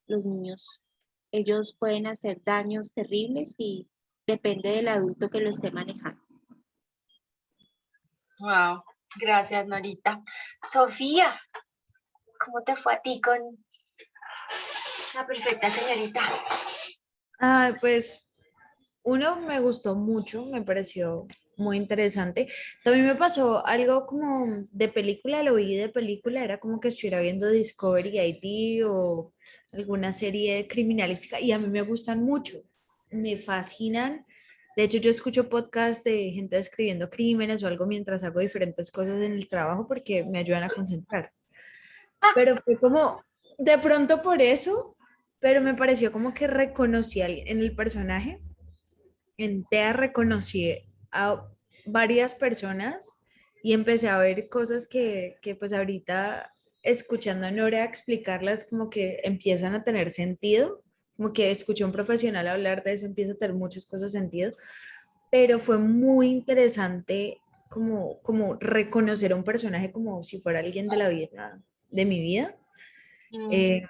los niños, ellos pueden hacer daños terribles y depende del adulto que lo esté manejando. Wow. Gracias, Norita. Sofía, ¿cómo te fue a ti con la perfecta señorita? Ah, pues uno me gustó mucho, me pareció muy interesante. También me pasó algo como de película, lo vi de película, era como que estuviera viendo Discovery ID o alguna serie criminalística y a mí me gustan mucho, me fascinan. De hecho, yo escucho podcasts de gente escribiendo crímenes o algo mientras hago diferentes cosas en el trabajo porque me ayudan a concentrar. Pero fue como, de pronto por eso, pero me pareció como que reconocí a alguien en el personaje. En TEA reconocí a varias personas y empecé a ver cosas que pues ahorita escuchando a Nora explicarlas como que empiezan a tener sentido, como que escuché a un profesional hablar de eso, empieza a tener muchas cosas sentido, pero fue muy interesante como reconocer a un personaje como si fuera alguien de la vida, de mi vida. Eh,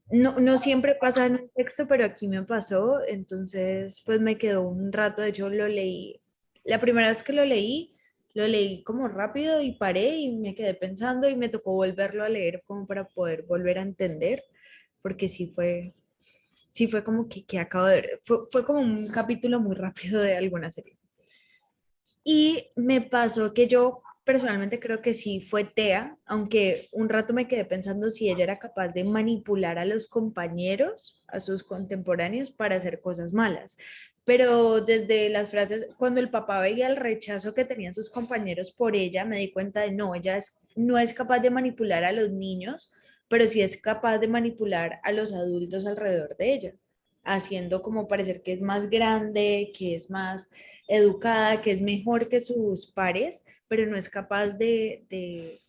no siempre pasa en un texto, pero aquí me pasó, entonces pues me quedó un rato, de hecho lo leí, la primera vez que lo leí como rápido y paré y me quedé pensando y me tocó volverlo a leer como para poder volver a entender, porque sí fue como que acabo de ver, fue como un capítulo muy rápido de alguna serie. Y me pasó que yo personalmente creo que sí fue Tea, aunque un rato me quedé pensando si ella era capaz de manipular a los compañeros, a sus contemporáneos, para hacer cosas malas. Pero desde las frases, cuando el papá veía el rechazo que tenían sus compañeros por ella, me di cuenta de no, no es capaz de manipular a los niños, pero sí es capaz de manipular a los adultos alrededor de ella, haciendo como parecer que es más grande, que es más educada, que es mejor que sus pares, pero no es capaz de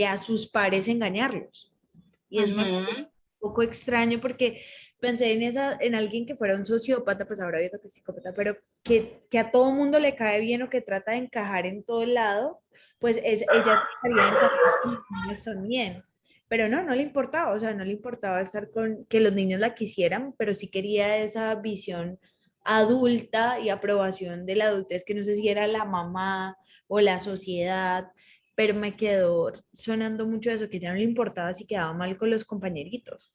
a sus pares engañarlos. Y eso me parece un poco extraño porque pensé en alguien que fuera un sociópata, pues ahora viendo que es psicópata, pero que a todo mundo le cae bien o que trata de encajar en todo lado, pues ella trataría de encajar con los niños también. Pero no le importaba, o sea, no le importaba estar con que los niños la quisieran, pero sí quería esa visión adulta y aprobación de la adultez, que no sé si era la mamá o la sociedad, pero me quedó sonando mucho eso, que ya no le importaba si quedaba mal con los compañeritos.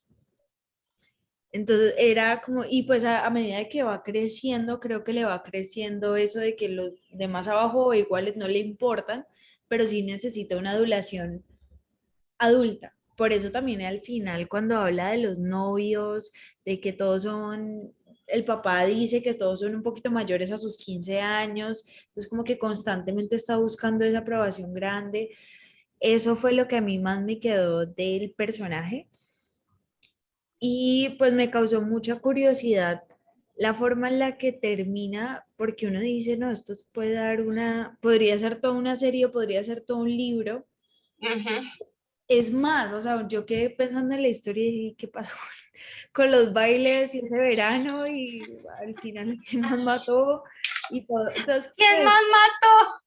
Entonces era como, y pues a medida que va creciendo, creo que le va creciendo eso de que los demás abajo o iguales no le importan, pero sí necesita una adulación adulta. Por eso también al final cuando habla de los novios, de que todos son, el papá dice que todos son un poquito mayores a sus 15 años, entonces como que constantemente está buscando esa aprobación grande. Eso fue lo que a mí más me quedó del personaje y pues me causó mucha curiosidad la forma en la que termina, porque uno dice, no, esto puede dar podría ser toda una serie o podría ser todo un libro. Es más, o sea, yo quedé pensando en la historia y dije, ¿qué pasó con los bailes y ese verano? Y al final, ¿quién más mató? Y todo. Entonces, ¿Quién pues, más mató?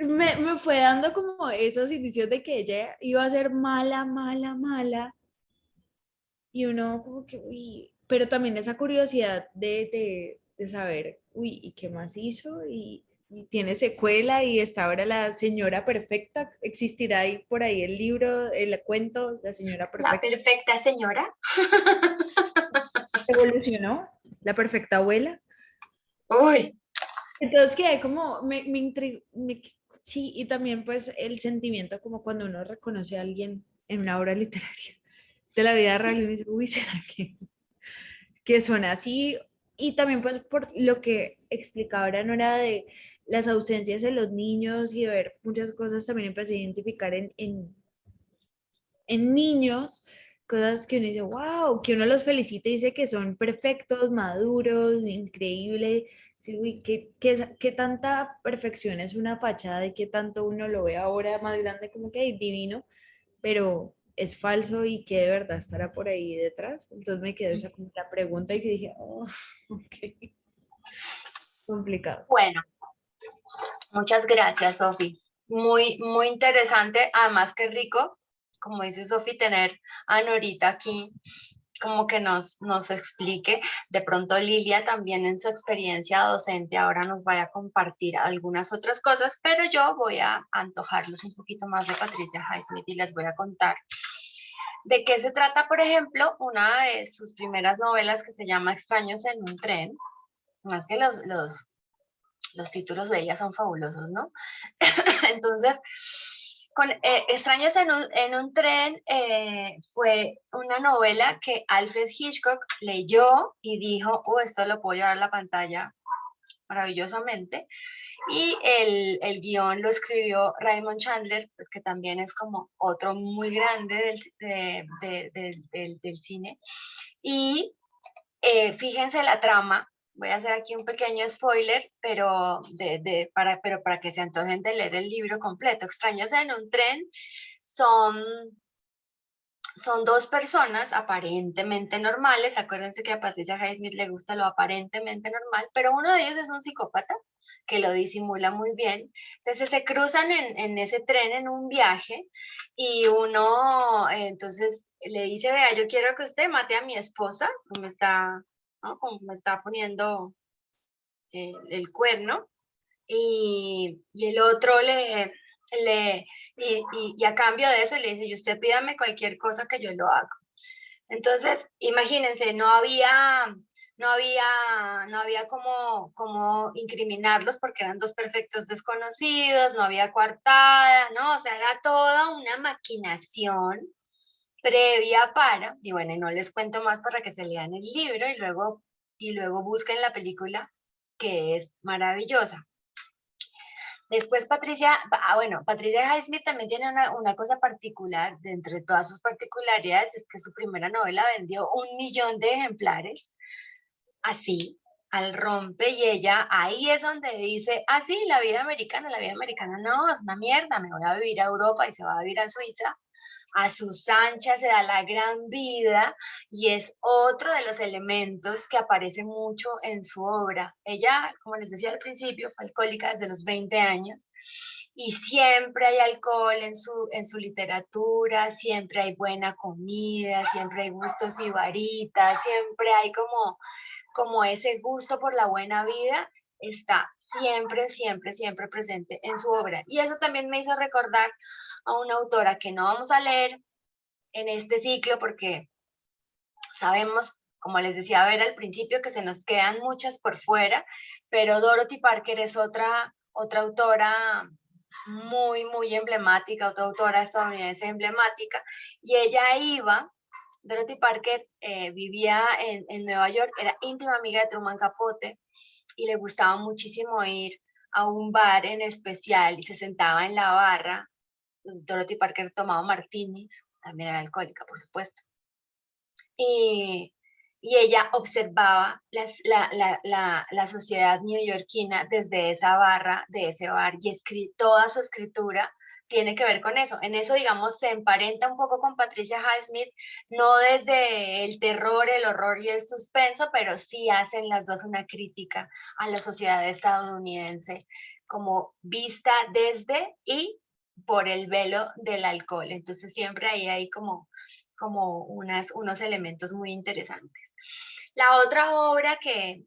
me fue dando como esos indicios de que ella iba a ser mala, mala, mala. Y uno como que, uy, pero también esa curiosidad de saber, uy, ¿y qué más hizo? Y tiene secuela y está ahora la señora perfecta. ¿Existirá ahí por ahí el libro, el cuento, la señora La perfecta? perfecta señora. ¿Evolucionó? ¿La perfecta abuela? Uy, Entonces que como me intrigó, sí, y también pues el sentimiento como cuando uno reconoce a alguien en una obra literaria de la vida real y uno dice, uy, ¿será que son así? Y también pues por lo que explicaba ahora Nora de las ausencias de los niños y de ver muchas cosas, también empecé a identificar en niños, cosas que uno dice, wow, que uno los felicita y dice que son perfectos, maduros, increíbles. Sí, uy, qué tanta perfección es una fachada y qué tanto uno lo ve ahora más grande como que "Ay, divino, pero es falso y que de verdad estará por ahí detrás". Entonces me quedó esa como la pregunta y que dije, oh, ok, complicado. bueno, muchas gracias, Sofi. Muy, muy interesante. Además, qué rico, como dice Sofi, tener a Norita aquí como que nos explique. De pronto Lilia también en su experiencia docente ahora nos vaya a compartir algunas otras cosas, pero yo voy a antojarlos un poquito más de Patricia Highsmith y les voy a contar de qué se trata, por ejemplo, una de sus primeras novelas que se llama Extraños en un tren. Más que los títulos de ella son fabulosos, ¿no? Entonces, con Extraños en un tren fue una novela que Alfred Hitchcock leyó y dijo, esto lo puedo llevar a la pantalla maravillosamente. Y el guión lo escribió Raymond Chandler, pues que también es como otro muy grande del cine. Y fíjense la trama. Voy a hacer aquí un pequeño spoiler, pero para que se antojen de leer el libro completo. Extraños en un tren son dos personas aparentemente normales. Acuérdense que a Patricia Highsmith le gusta lo aparentemente normal, pero uno de ellos es un psicópata que lo disimula muy bien. Entonces se cruzan en ese tren en un viaje y uno entonces le dice, vea, yo quiero que usted mate a mi esposa, como está, ¿no? Como me está poniendo el cuerno, y el otro y a cambio de eso le dice, y usted pídame cualquier cosa que yo lo haga. Entonces, imagínense, no había como incriminarlos porque eran dos perfectos desconocidos, no había coartada, ¿no? O sea, era toda una maquinación previa para, y bueno, y no les cuento más para que se lean el libro y luego busquen la película, que es maravillosa. Después Patricia Highsmith también tiene una cosa particular, de entre todas sus particularidades, es que su primera novela vendió 1 millón de ejemplares, así, al rompe, y ella ahí es donde dice, sí, la vida americana no, es una mierda, me voy a vivir a Europa, y se va a vivir a Suiza, a sus anchas, se da la gran vida, y es otro de los elementos que aparece mucho en su obra. Ella, como les decía al principio, fue alcohólica desde los 20 años, y siempre hay alcohol en su literatura, siempre hay buena comida, siempre hay gustos y varitas, siempre hay como ese gusto por la buena vida, está siempre, siempre, siempre presente en su obra. Y eso también me hizo recordar a una autora que no vamos a leer en este ciclo porque sabemos, como les decía a ver al principio, que se nos quedan muchas por fuera, pero Dorothy Parker es otra autora muy, muy emblemática, otra autora estadounidense emblemática, y Dorothy Parker vivía en Nueva York, era íntima amiga de Truman Capote, y le gustaba muchísimo ir a un bar en especial y se sentaba en la barra. Dorothy Parker tomaba martinis, también era alcohólica, por supuesto. Y ella observaba la sociedad neoyorquina desde esa barra, de ese bar, y toda su escritura tiene que ver con eso. En eso, digamos, se emparenta un poco con Patricia Highsmith, no desde el terror, el horror y el suspenso, pero sí hacen las dos una crítica a la sociedad estadounidense, como vista desde y por el velo del alcohol. Entonces siempre ahí hay como unos elementos muy interesantes. La otra obra que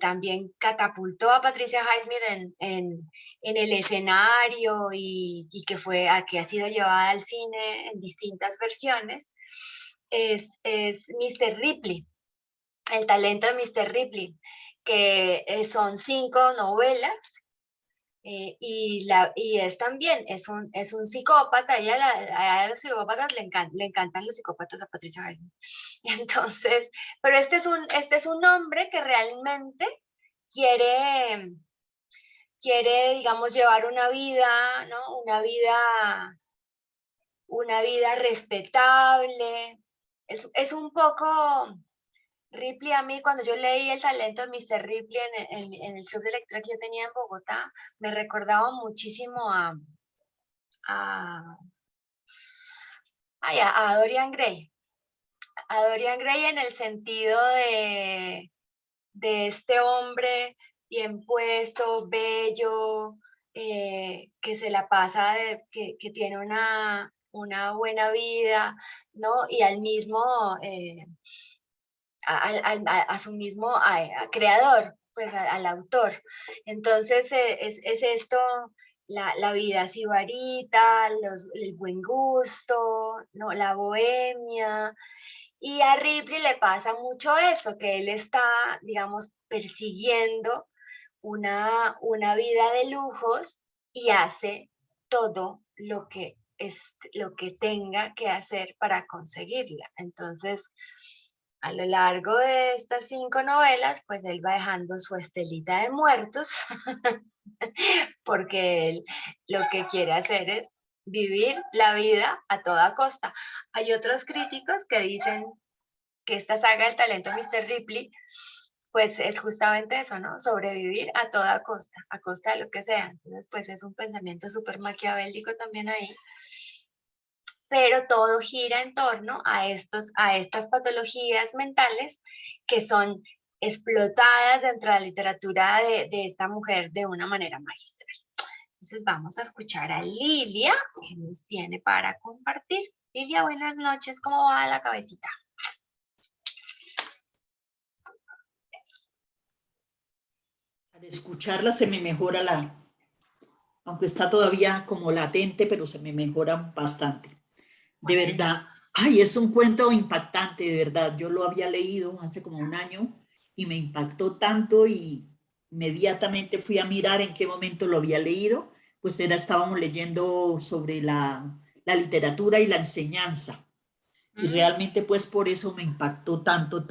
también catapultó a Patricia Highsmith en el escenario y que ha sido llevada al cine en distintas versiones es Mr. Ripley, El talento de Mr. Ripley, que son 5 novelas. Y es también, es un psicópata, a los psicópatas le encantan los psicópatas a Patricia Highsmith. Entonces, pero este es un hombre que realmente quiere, digamos, llevar una vida, ¿no? Una vida respetable. Es un poco Ripley. A mí, cuando yo leí El talento de Mr. Ripley en el club de lectura que yo tenía en Bogotá, me recordaba muchísimo a, Dorian Gray. A Dorian Gray en el sentido de este hombre bien puesto, bello, que se la pasa, que tiene una una buena vida, ¿no? Y al mismo, a su mismo creador, pues al autor. Entonces es esto, la vida sibarita, el buen gusto, ¿no? La bohemia. Y a Ripley le pasa mucho eso, que él está, digamos, persiguiendo una vida de lujos y hace todo lo que tenga que hacer para conseguirla. Entonces, a lo largo de estas 5 novelas, pues él va dejando su estelita de muertos, porque él lo que quiere hacer es vivir la vida a toda costa. Hay otros críticos que dicen que esta saga del talento de Mr. Ripley, pues es justamente eso, ¿no? Sobrevivir a toda costa, a costa de lo que sea. Entonces, pues es un pensamiento súper maquiavélico también ahí. Pero todo gira en torno a estas patologías mentales que son explotadas dentro de la literatura de esta mujer de una manera magistral. Entonces vamos a escuchar a Lilia, que nos tiene para compartir. Lilia, buenas noches, ¿cómo va la cabecita? Al escucharla se me mejora aunque está todavía como latente, pero se me mejora bastante. De verdad, ay, es un cuento impactante, de verdad. Yo lo había leído hace como un año y me impactó tanto y inmediatamente fui a mirar en qué momento lo había leído, pues estábamos leyendo sobre la literatura y la enseñanza. Y realmente pues por eso me impactó tanto.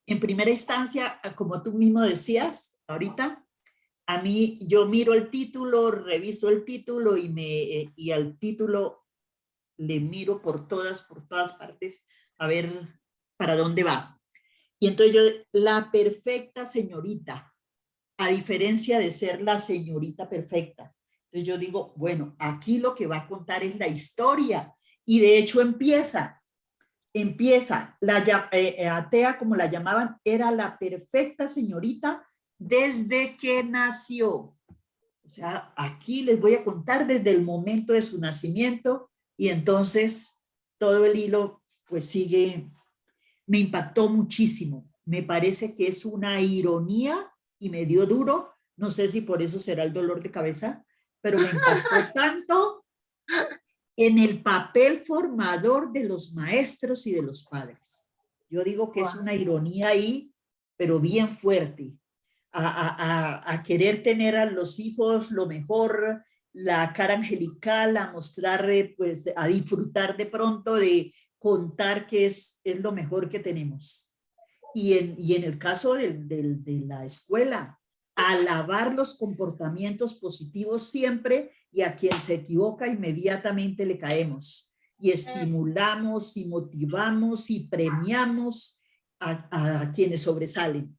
En primera instancia, como tú mismo decías ahorita, a mí yo miro el título, reviso el título y al título le miro por todas partes a ver para dónde va. Y entonces yo, la perfecta señorita, a diferencia de ser la señorita perfecta. Entonces yo digo, bueno, aquí lo que va a contar es la historia. Y de hecho empieza, Atea, como la llamaban, era la perfecta señorita desde que nació. O sea, aquí les voy a contar desde el momento de su nacimiento y entonces todo el hilo pues sigue. Me impactó muchísimo. Me parece que es una ironía y me dio duro. No sé si por eso será el dolor de cabeza, pero me impactó tanto en el papel formador de los maestros y de los padres. Yo digo que es una ironía ahí, pero bien fuerte. A querer tener a los hijos lo mejor, la cara angelical, a mostrar, pues a disfrutar de pronto de contar que es lo mejor que tenemos. Y en el caso de la escuela, alabar los comportamientos positivos siempre y a quien se equivoca inmediatamente le caemos. Y estimulamos y motivamos y premiamos a quienes sobresalen.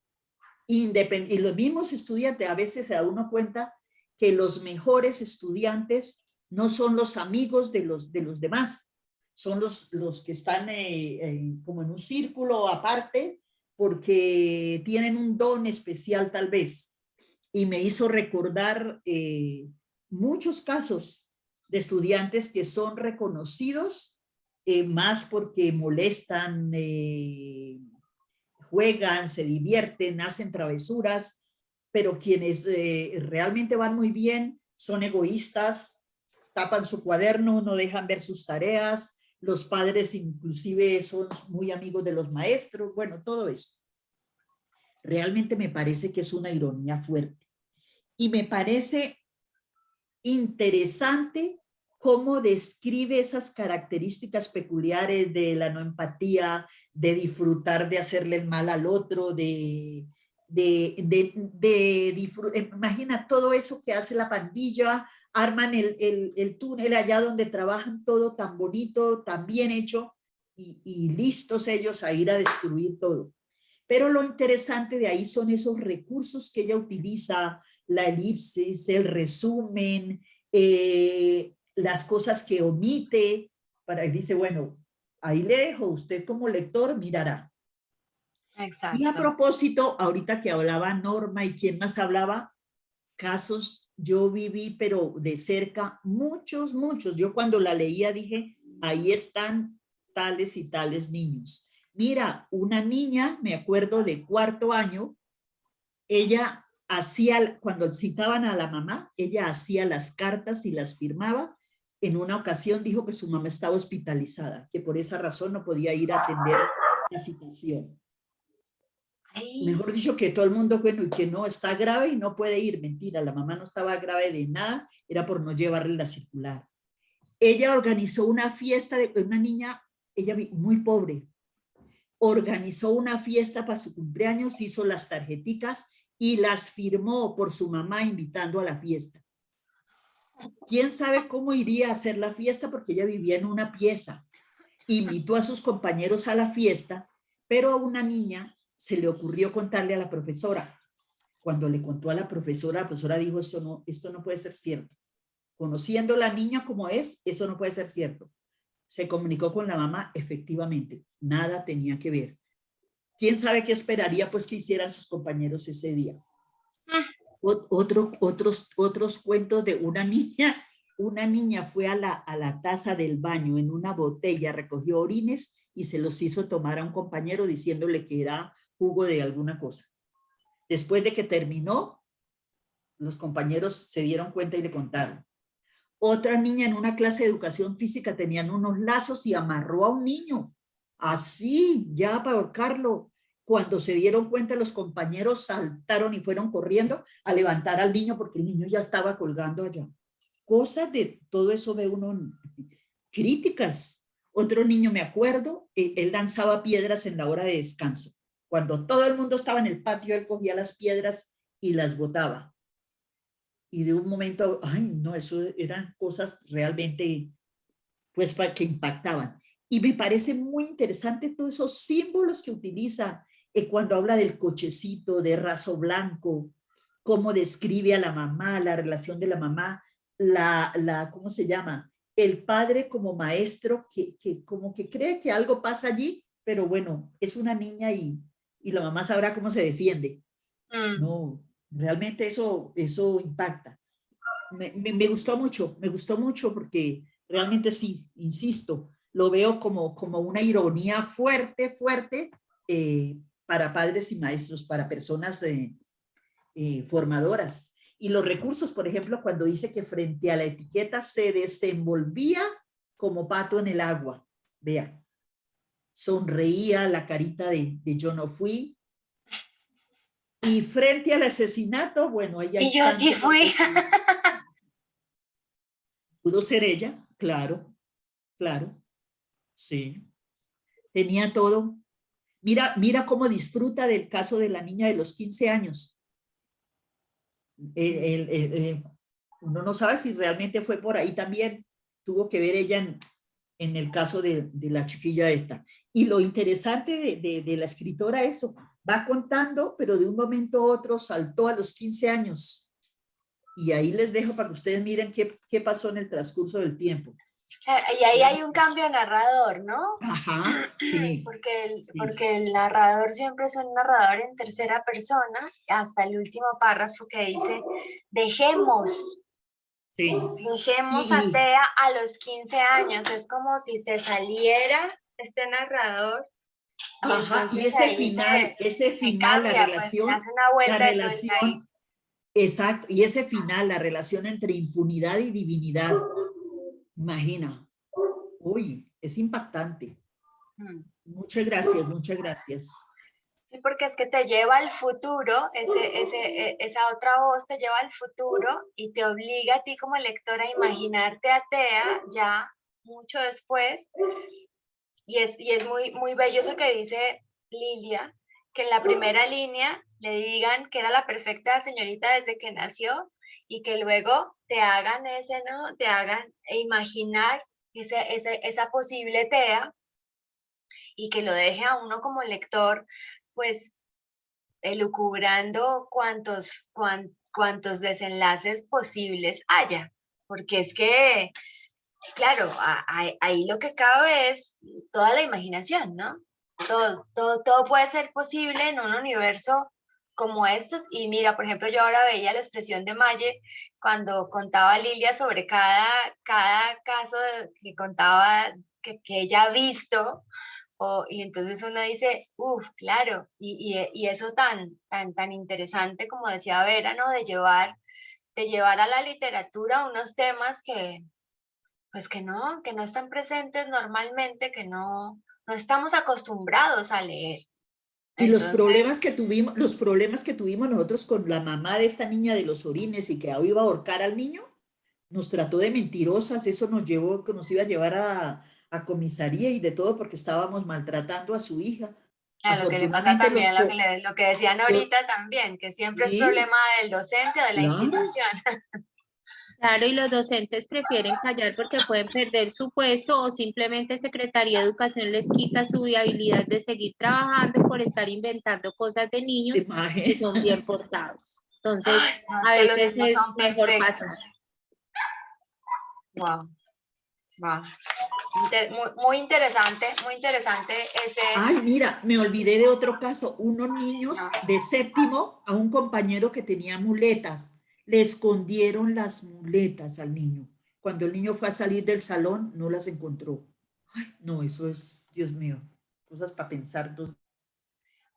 Y los mismos estudiantes, a veces se da uno cuenta que los mejores estudiantes no son los amigos de los demás, son los que están como en un círculo aparte porque tienen un don especial tal vez. Y me hizo recordar muchos casos de estudiantes que son reconocidos más porque molestan, juegan, se divierten, hacen travesuras, pero quienes realmente van muy bien son egoístas, tapan su cuaderno, no dejan ver sus tareas, los padres inclusive son muy amigos de los maestros, bueno, todo eso. Realmente me parece que es una ironía fuerte. Y me parece interesante cómo describe esas características peculiares de la no empatía, de disfrutar de hacerle el mal al otro, imagina todo eso que hace la pandilla, arman el túnel allá donde trabajan todo tan bonito, tan bien hecho, y listos ellos a ir a destruir todo. Pero lo interesante de ahí son esos recursos que ella utiliza, la elipsis, el resumen, las cosas que omite, dice, bueno, ahí le dejo, usted como lector mirará. Exacto. Y a propósito, ahorita que hablaba Norma y quién más hablaba, casos yo viví, pero de cerca, muchos, muchos. Yo cuando la leía dije, ahí están tales y tales niños. Mira, una niña, me acuerdo de 4º año, ella hacía, cuando citaban a la mamá, ella hacía las cartas y las firmaba. En una ocasión dijo que su mamá estaba hospitalizada, que por esa razón no podía ir a atender la citación. Ay, Mejor dicho, que todo el mundo, bueno, y que no está grave y no puede ir. Mentira, la mamá no estaba grave de nada, era por no llevarle la circular. Ella organizó una fiesta de una niña, ella muy pobre, organizó una fiesta para su cumpleaños, hizo las tarjeticas y las firmó por su mamá invitando a la fiesta. ¿Quién sabe cómo iría a hacer la fiesta? Porque ella vivía en una pieza. Invitó a sus compañeros a la fiesta, pero a una niña se le ocurrió contarle a la profesora. Cuando le contó a la profesora dijo, esto no puede ser cierto. Conociendo a la niña como es, eso no puede ser cierto. Se comunicó con la mamá, efectivamente, nada tenía que ver. ¿Quién sabe qué esperaría pues que hicieran sus compañeros ese día? Otros cuentos de una niña fue a la taza del baño en una botella, recogió orines y se los hizo tomar a un compañero diciéndole que era jugo de alguna cosa. Después de que terminó, los compañeros se dieron cuenta y le contaron. Otra niña en una clase de educación física tenían unos lazos y amarró a un niño, así, ya para ahorcarlo. Cuando se dieron cuenta, los compañeros saltaron y fueron corriendo a levantar al niño porque el niño ya estaba colgando allá. Cosas de todo eso ve uno críticas. Otro niño, me acuerdo, él lanzaba piedras en la hora de descanso. Cuando todo el mundo estaba en el patio, él cogía las piedras y las botaba. Y de un momento, ay, no, eso eran cosas realmente, pues, que impactaban. Y me parece muy interesante todos esos símbolos que utiliza cuando habla del cochecito, de raso blanco, cómo describe a la mamá, la relación de la mamá, ¿cómo se llama? El padre como maestro, que como que cree que algo pasa allí, pero bueno, es una niña y la mamá sabrá cómo se defiende. No, realmente eso impacta. Me gustó mucho porque realmente sí, insisto, lo veo como una ironía fuerte para padres y maestros, para personas formadoras. Y los recursos, por ejemplo, cuando dice que frente a la etiqueta se desenvolvía como pato en el agua, vea, sonreía la carita de yo no fui. Y frente al asesinato, bueno, ella... Y yo sí fui. Pudo ser ella, claro, sí. Tenía todo. Mira cómo disfruta del caso de la niña de los 15 años. Uno no sabe si realmente fue por ahí también. Tuvo que ver ella en el caso de la chiquilla esta. Y lo interesante de la escritora, eso, va contando, pero de un momento a otro saltó a los 15 años. Y ahí les dejo para que ustedes miren qué pasó en el transcurso del tiempo. Y ahí hay un cambio narrador, ¿no? Ajá, sí. Porque el narrador siempre es un narrador en tercera persona, hasta el último párrafo que dice, dejemos a Tea a los 15 años. Es como si se saliera este narrador. Ajá, y ese final, cambia, la relación, pues, hace una vuelta de tuerca ahí. Exacto, y ese final, la relación entre impunidad y divinidad, imagina, uy, es impactante. Muchas gracias. Sí, porque es que te lleva al futuro, esa otra voz te lleva al futuro y te obliga a ti como lectora a imaginarte a Tea ya mucho después. Y es muy, muy bello eso que dice Lilia, que en la primera línea le digan que era la perfecta señorita desde que nació y que luego te hagan ¿no? Te hagan imaginar esa posible Tea y que lo deje a uno como lector, pues, elucubrando cuantos desenlaces posibles haya. Porque es que, claro, ahí lo que cabe es toda la imaginación, ¿no? Todo puede ser posible en un universo como estos. Y mira, por ejemplo, yo ahora veía la expresión de Maye cuando contaba Lilia sobre cada caso que contaba que ella ha visto. Y entonces uno dice, uff, claro, y eso tan interesante, como decía Vera, ¿no? De llevar a la literatura unos temas que, pues que no están presentes normalmente, que no estamos acostumbrados a leer. Y los Entonces, problemas que tuvimos nosotros con la mamá de esta niña de los orines y que iba a ahorcar al niño, nos trató de mentirosas, eso nos iba a llevar a comisaría y de todo porque estábamos maltratando a su hija. a lo que le pasa Afortunadamente también, lo que decían ahorita también, que siempre es sí, problema del docente o de la claro, institución. Claro, y los docentes prefieren callar porque pueden perder su puesto o simplemente Secretaría de Educación les quita su viabilidad de seguir trabajando por estar inventando cosas de niños que imagen. son bien portados. Entonces, Ay, no, es a que los veces niños es son mejor perfectos. pasar. Wow, wow. Muy interesante ese. Ay, mira, me olvidé de otro caso. Unos No. niños de séptimo a un compañero que tenía muletas. Le escondieron las muletas al niño. Cuando el niño fue a salir del salón, no las encontró. Ay, no, eso es, Dios mío, cosas para pensar.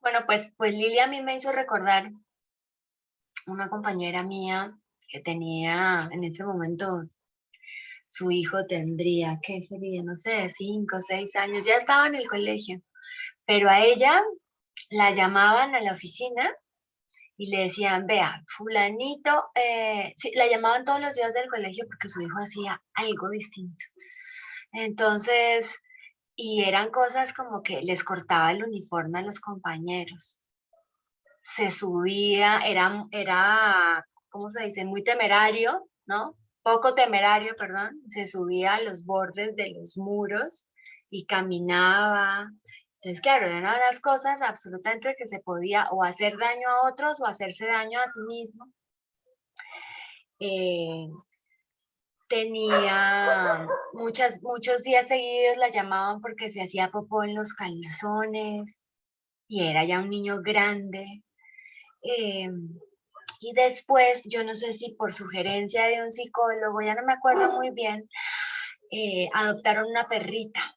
Bueno, pues Lilia a mí me hizo recordar una compañera mía que tenía en ese momento, su hijo tendría, ¿qué sería? No sé, 5 o 6 años, ya estaba en el colegio, pero a ella la llamaban a la oficina y le decían, vea, fulanito, sí, la llamaban todos los días del colegio porque su hijo hacía algo distinto. Entonces, y eran cosas como que les cortaba el uniforme a los compañeros, se subía, ¿cómo se dice? Muy temerario, ¿no? Poco temerario, perdón, se subía a los bordes de los muros y caminaba. Entonces, claro, era una de las cosas absolutamente que se podía o hacer daño a otros o hacerse daño a sí mismo. Eh, Tenía muchos días seguidos la llamaban porque se hacía popó en los calzones y era ya un niño grande. Eh, y después, yo no sé si por sugerencia de un psicólogo, ya no me acuerdo muy bien, adoptaron una perrita.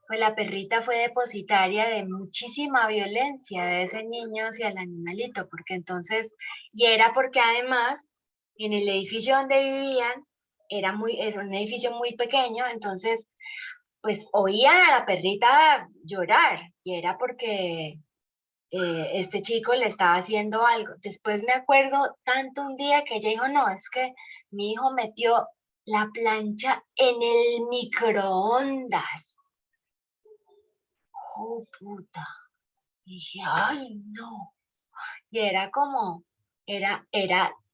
Pues la perrita fue depositaria de muchísima violencia de ese niño hacia el animalito, porque entonces, y era porque además en el edificio donde vivían era un edificio muy pequeño, entonces pues oían a la perrita llorar y era porque este chico le estaba haciendo algo. Después me acuerdo tanto un día que ella dijo, no, es que mi hijo metió la plancha en el microondas. ¡Oh, puta! Y dije, ay, no. Y era como, era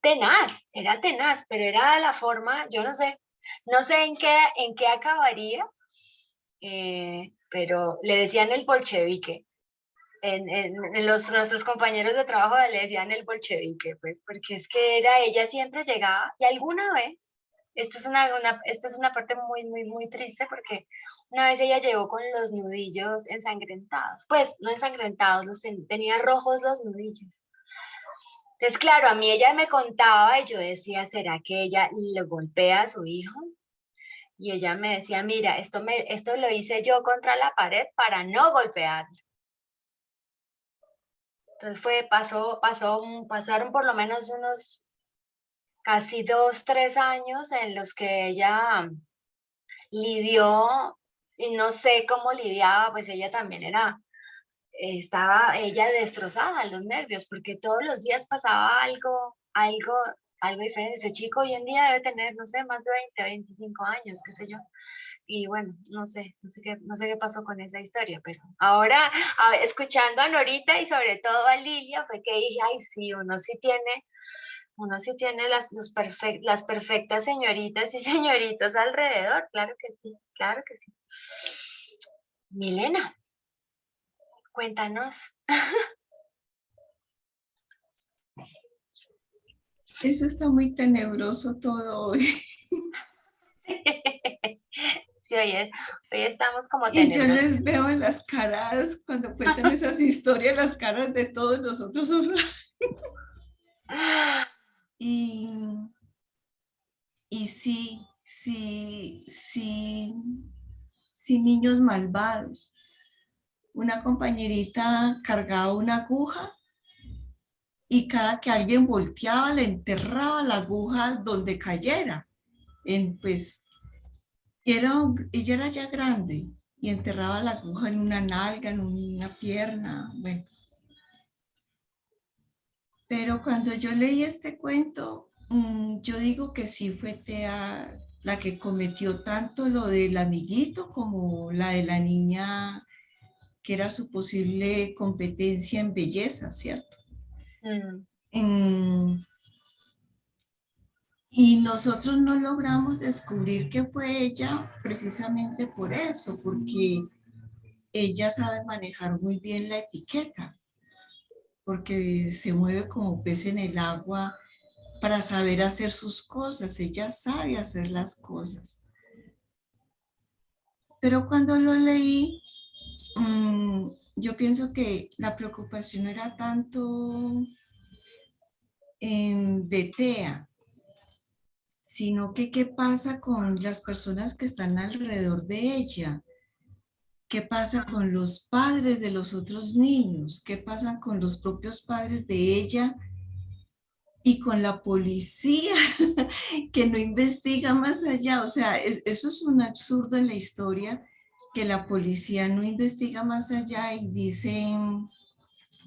tenaz, pero era la forma, yo no sé en qué acabaría, pero le decían el bolchevique. Nuestros compañeros de trabajo le decían el bolchevique, pues, porque es que ella siempre llegaba, y alguna vez, esta es una parte muy triste, porque una vez ella llegó con los nudillos ensangrentados, pues, no ensangrentados, tenía rojos los nudillos. Entonces, claro, a mí ella me contaba y yo decía, ¿será que ella le golpea a su hijo? Y ella me decía, mira, esto lo hice yo contra la pared para no golpearlo. Entonces pasaron por lo menos unos casi 2, 3 años en los que ella lidió, y no sé cómo lidiaba, pues ella también estaba ella destrozada, los nervios, porque todos los días pasaba algo diferente. Ese chico hoy en día debe tener, no sé, más de 20, 25 años, qué sé yo. Y bueno, no sé qué pasó con esa historia, pero ahora, escuchando a Norita y sobre todo a Lilia, fue que dije, ay, sí, uno sí tiene las perfectas señoritas y señoritos alrededor, claro que sí, claro que sí. Milena, cuéntanos. Eso está muy tenebroso todo hoy. Sí, hoy estamos como Y yo tenebrosos. les veo en las caras, cuando cuentan esas historias, las caras de todos nosotros son... Y, y sí, niños malvados. Una compañerita cargaba una aguja y cada que alguien volteaba le enterraba la aguja donde cayera. Pues, ella era ya grande y enterraba la aguja en una nalga, en una pierna, bueno. Pero cuando yo leí este cuento, yo digo que sí fue Tea la que cometió tanto lo del amiguito como la de la niña que era su posible competencia en belleza, ¿cierto? Y nosotros no logramos descubrir que fue ella precisamente por eso, porque ella sabe manejar muy bien la etiqueta, porque se mueve como pez en el agua para saber hacer sus cosas. Ella sabe hacer las cosas. Pero cuando lo leí, yo pienso que la preocupación era tanto de Tea, sino que qué pasa con las personas que están alrededor de ella, qué pasa con los padres de los otros niños, qué pasa con los propios padres de ella y con la policía que no investiga más allá. O sea, eso es un absurdo en la historia, que la policía no investiga más allá y dicen,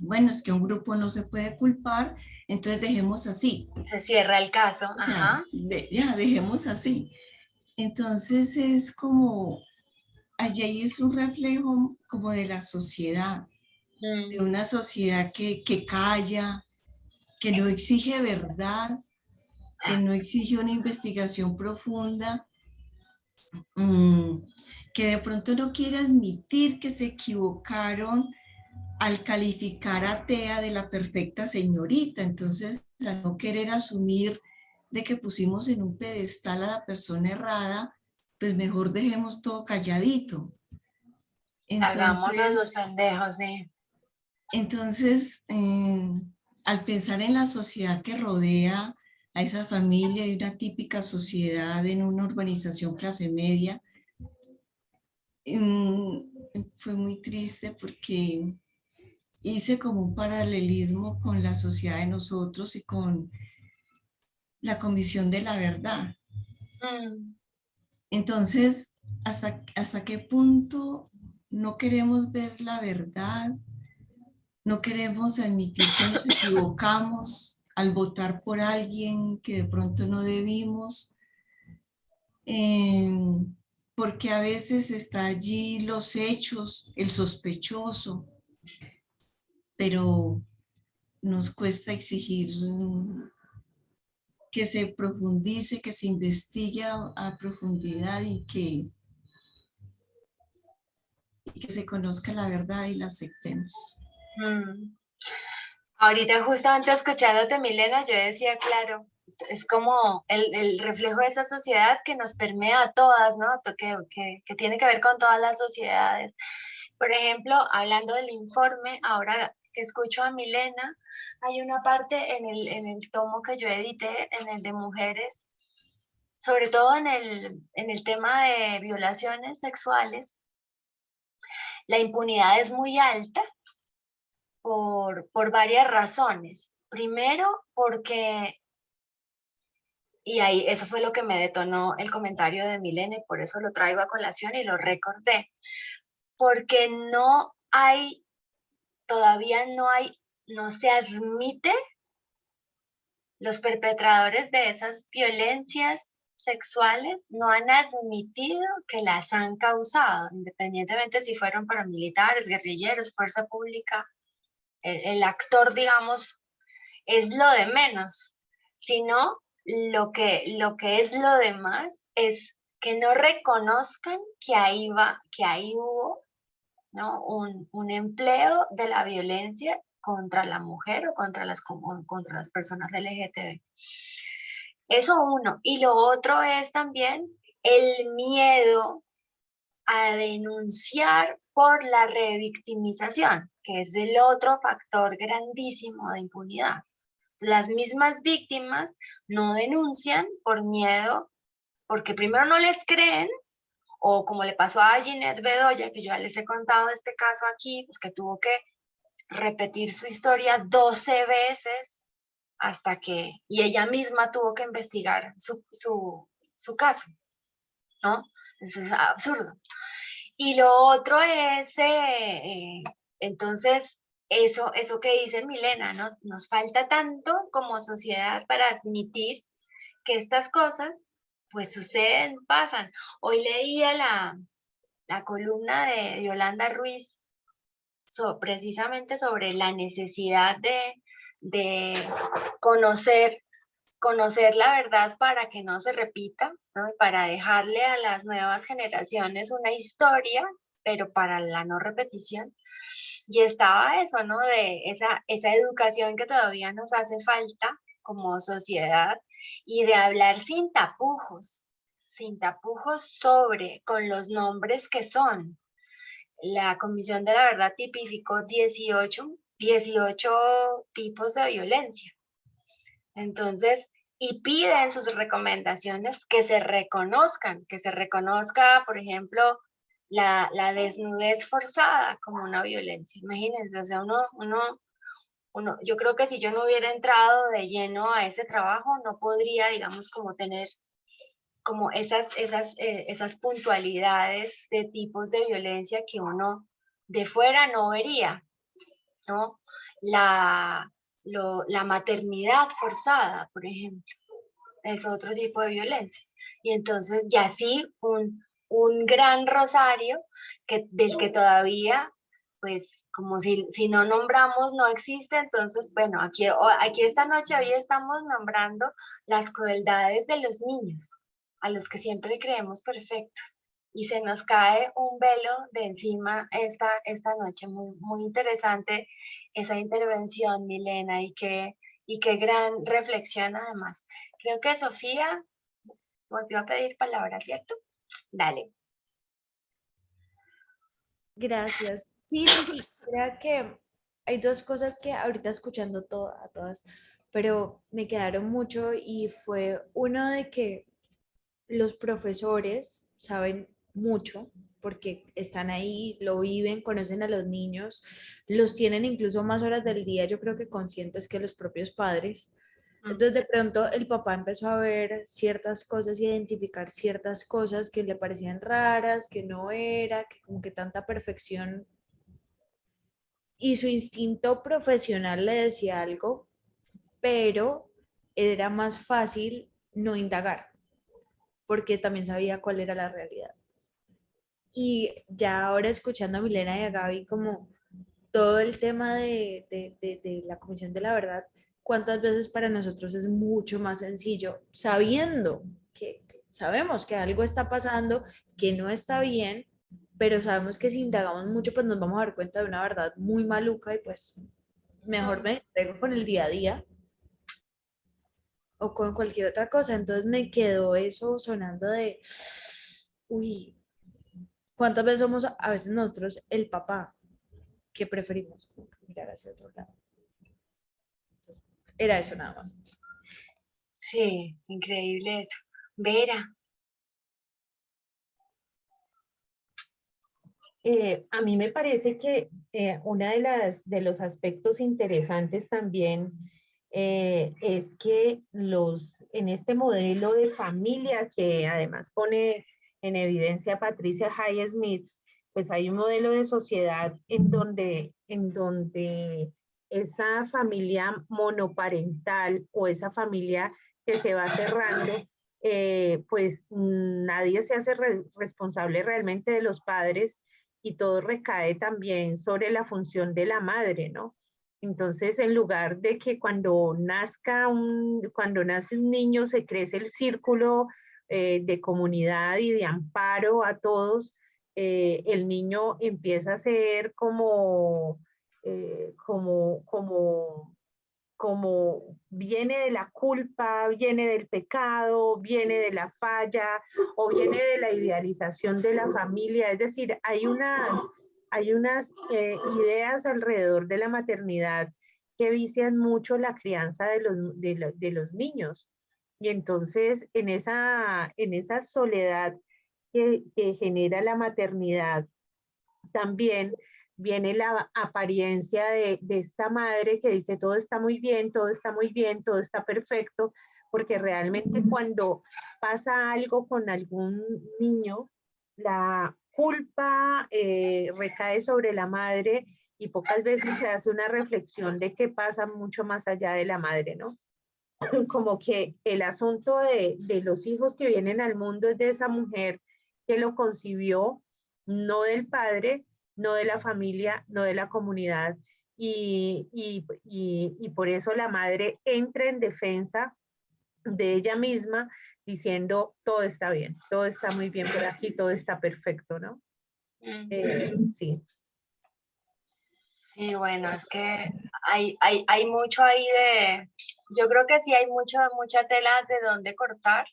bueno, es que un grupo no se puede culpar, entonces dejemos así. Se cierra el caso. O sea, ya dejemos así. Entonces es como, allí es un reflejo como de la sociedad, de una sociedad que calla, que no exige verdad, que no exige una investigación profunda, que de pronto no quiere admitir que se equivocaron al calificar a Tea de la perfecta señorita. Entonces, al no querer asumir de que pusimos en un pedestal a la persona errada, pues mejor dejemos todo calladito. Hagámonos los pendejos, sí. Entonces, al pensar en la sociedad que rodea a esa familia y una típica sociedad en una urbanización clase media, fue muy triste porque hice como un paralelismo con la sociedad de nosotros y con la Comisión de la Verdad. Entonces, ¿hasta qué punto no queremos ver la verdad? No queremos admitir que nos equivocamos al votar por alguien que de pronto no debimos, porque a veces está allí los hechos, el sospechoso, pero nos cuesta exigir que se profundice, que se investigue a profundidad y que se conozca la verdad y la aceptemos. Ahorita justamente escuchándote, Milena, yo decía, claro, es como el reflejo de esa sociedad que nos permea a todas, ¿no? Que tiene que ver con todas las sociedades. Por ejemplo, hablando del informe, ahora que escucho a Milena, hay una parte en el tomo que yo edité, en el de mujeres, sobre todo en el tema de violaciones sexuales, la impunidad es muy alta por varias razones. Primero, porque, y ahí eso fue lo que me detonó el comentario de Milena, y por eso lo traigo a colación y lo recordé, porque todavía no se admite los perpetradores de esas violencias sexuales no han admitido que las han causado, independientemente si fueron paramilitares, guerrilleros, fuerza pública. El actor, digamos, es lo de menos, sino lo que es lo demás es que no reconozcan que ahí hubo, ¿no? un empleo de la violencia contra la mujer o contra las personas LGTB. Eso uno. Y lo otro es también el miedo a denunciar por la revictimización, que es el otro factor grandísimo de impunidad. Las mismas víctimas no denuncian por miedo, porque primero no les creen, o como le pasó a Ginette Bedoya, que yo ya les he contado este caso aquí, pues que tuvo que repetir su historia 12 veces hasta que, y ella misma tuvo que investigar su caso, ¿no? Eso es absurdo. Y lo otro es, entonces, eso que dice Milena, ¿no? Nos falta tanto como sociedad para admitir que estas cosas, pues suceden, pasan. Hoy leía la columna de Yolanda Ruiz precisamente sobre la necesidad de conocer la verdad para que no se repita, ¿no? Para dejarle a las nuevas generaciones una historia, pero para la no repetición. Y estaba eso, ¿no? De esa educación que todavía nos hace falta como sociedad y de hablar sin tapujos con los nombres que son. La Comisión de la Verdad tipificó 18 tipos de violencia. Entonces, y pide en sus recomendaciones que se reconozca, por ejemplo, la desnudez forzada como una violencia. Imagínense, o sea, yo creo que si yo no hubiera entrado de lleno a ese trabajo, no podría, digamos, como tener como esas puntualidades de tipos de violencia que uno de fuera no vería, ¿no? La maternidad forzada, por ejemplo, es otro tipo de violencia. Y entonces, ya sí, un gran rosario del que todavía, pues, como si no nombramos, no existe. Entonces, bueno, aquí esta noche, hoy estamos nombrando las crueldades de los niños, a los que siempre creemos perfectos. Y se nos cae un velo de encima esta noche. Muy, muy interesante esa intervención, Milena, y qué gran reflexión además. Creo que Sofía volvió a pedir palabra, ¿cierto? Dale. Gracias. Sí, sí, sí. Creo que hay dos cosas que ahorita escuchando a todas, pero me quedaron mucho y fue uno de que los profesores saben mucho porque están ahí, lo viven, conocen a los niños, los tienen incluso más horas del día, yo creo que conscientes que los propios padres. Entonces de pronto el papá empezó a ver ciertas cosas, identificar ciertas cosas que le parecían raras, que no era, que como que tanta perfección. Y su instinto profesional le decía algo, pero era más fácil no indagar, porque también sabía cuál era la realidad. Y ya ahora escuchando a Milena y a Gaby como todo el tema de la Comisión de la Verdad, ¿cuántas veces para nosotros es mucho más sencillo, sabiendo que sabemos que algo está pasando, que no está bien, pero sabemos que si indagamos mucho, pues nos vamos a dar cuenta de una verdad muy maluca y pues mejor me entrego con el día a día o con cualquier otra cosa? Entonces me quedó eso sonando de, uy, ¿cuántas veces somos a veces nosotros el papá que preferimos como que mirar hacia otro lado? Entonces, era eso nada más. Sí, increíble eso. Vera. A mí me parece que una de los aspectos interesantes también es que en este modelo de familia que además pone en evidencia Patricia Highsmith, pues hay un modelo de sociedad en donde esa familia monoparental o esa familia que se va cerrando, pues nadie se hace responsable realmente de los padres y todo recae también sobre la función de la madre, ¿no? Entonces, en lugar de que cuando nace un niño se crece el círculo de comunidad y de amparo a todos, el niño empieza a ser como como viene de la culpa, viene del pecado, viene de la falla o viene de la idealización de la familia. Es decir, hay unas ideas alrededor de la maternidad que vician mucho la crianza de los niños. Y entonces en esa soledad que genera la maternidad, también viene la apariencia de esta madre que dice todo está muy bien, todo está muy bien, todo está perfecto, porque realmente cuando pasa algo con algún niño, la culpa recae sobre la madre y pocas veces se hace una reflexión de qué pasa mucho más allá de la madre, ¿no? Como que el asunto de los hijos que vienen al mundo es de esa mujer que lo concibió, no del padre, no de la familia, no de la comunidad. Y por eso la madre entra en defensa de ella misma diciendo todo está bien, todo está muy bien por aquí, todo está perfecto, ¿no? Sí. Sí, bueno, es que hay mucho ahí yo creo que sí hay mucha tela de donde cortar.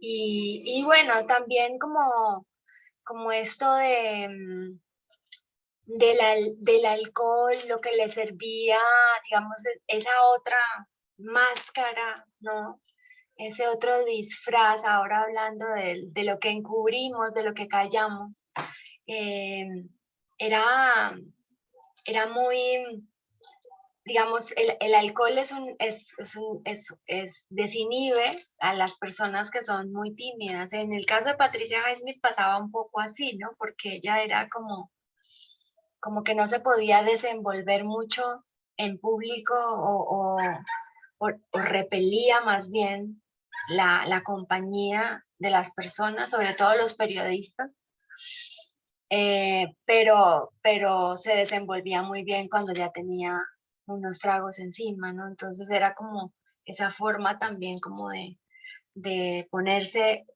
Y bueno, también como esto del alcohol, lo que le servía, digamos, esa otra máscara, ¿no? Ese otro disfraz, ahora hablando de lo que encubrimos, de lo que callamos, eh, era, era muy, digamos, el alcohol desinhibe a las personas que son muy tímidas. En el caso de Patricia Highsmith pasaba un poco así, ¿no? Porque ella era como que no se podía desenvolver mucho en público o repelía más bien la compañía de las personas, sobre todo los periodistas. Pero se desenvolvía muy bien cuando ya tenía unos tragos encima, ¿no? Entonces era como esa forma también como de ponerse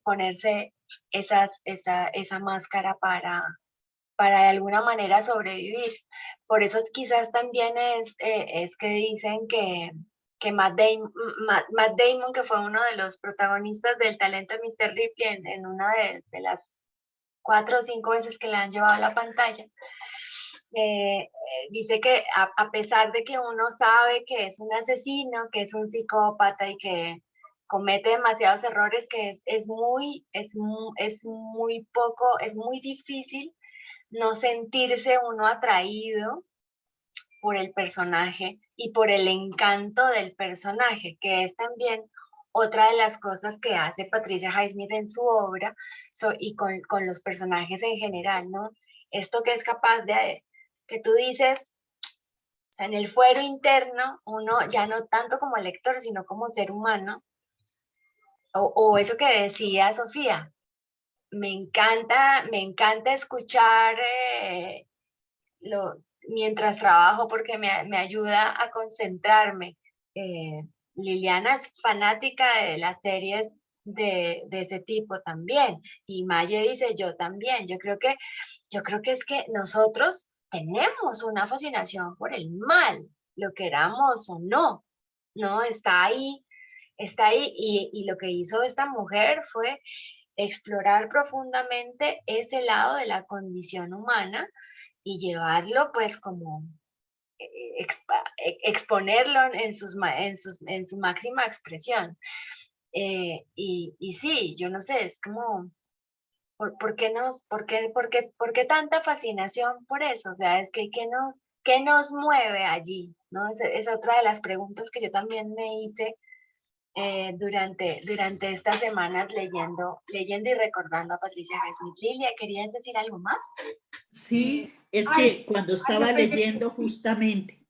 esa máscara para de alguna manera sobrevivir. Por eso quizás también es que dicen que Matt Damon, que fue uno de los protagonistas del talento de Mr. Ripley en una de las 4 o 5 veces que le han llevado a la pantalla, dice que a pesar de que uno sabe que es un asesino, que es un psicópata y que comete demasiados errores, que es muy difícil no sentirse uno atraído por el personaje y por el encanto del personaje, que es también otra de las cosas que hace Patricia Highsmith en su obra y con los personajes en general, ¿no? Esto que es capaz de, que tú dices, o sea, en el fuero interno, uno ya no tanto como lector, sino como ser humano, o eso que decía Sofía, me encanta escuchar mientras trabajo porque me ayuda a concentrarme. Liliana es fanática de las series de ese tipo también. Y Maye dice, yo también. Yo creo que es que nosotros tenemos una fascinación por el mal, lo queramos o no, ¿no? Está ahí. Y lo que hizo esta mujer fue explorar profundamente ese lado de la condición humana y llevarlo pues como exponerlo en su máxima expresión. Y sí, yo no sé, es como, ¿por qué tanta fascinación por eso? O sea, es que ¿qué nos mueve allí? ¿No? Es otra de las preguntas que yo también me hice durante estas semanas leyendo y recordando a Patricia Highsmith. Lilia, ¿querías decir algo más? Sí, es Ay, que cuando ay, estaba yo pensé que leyendo sí. justamente,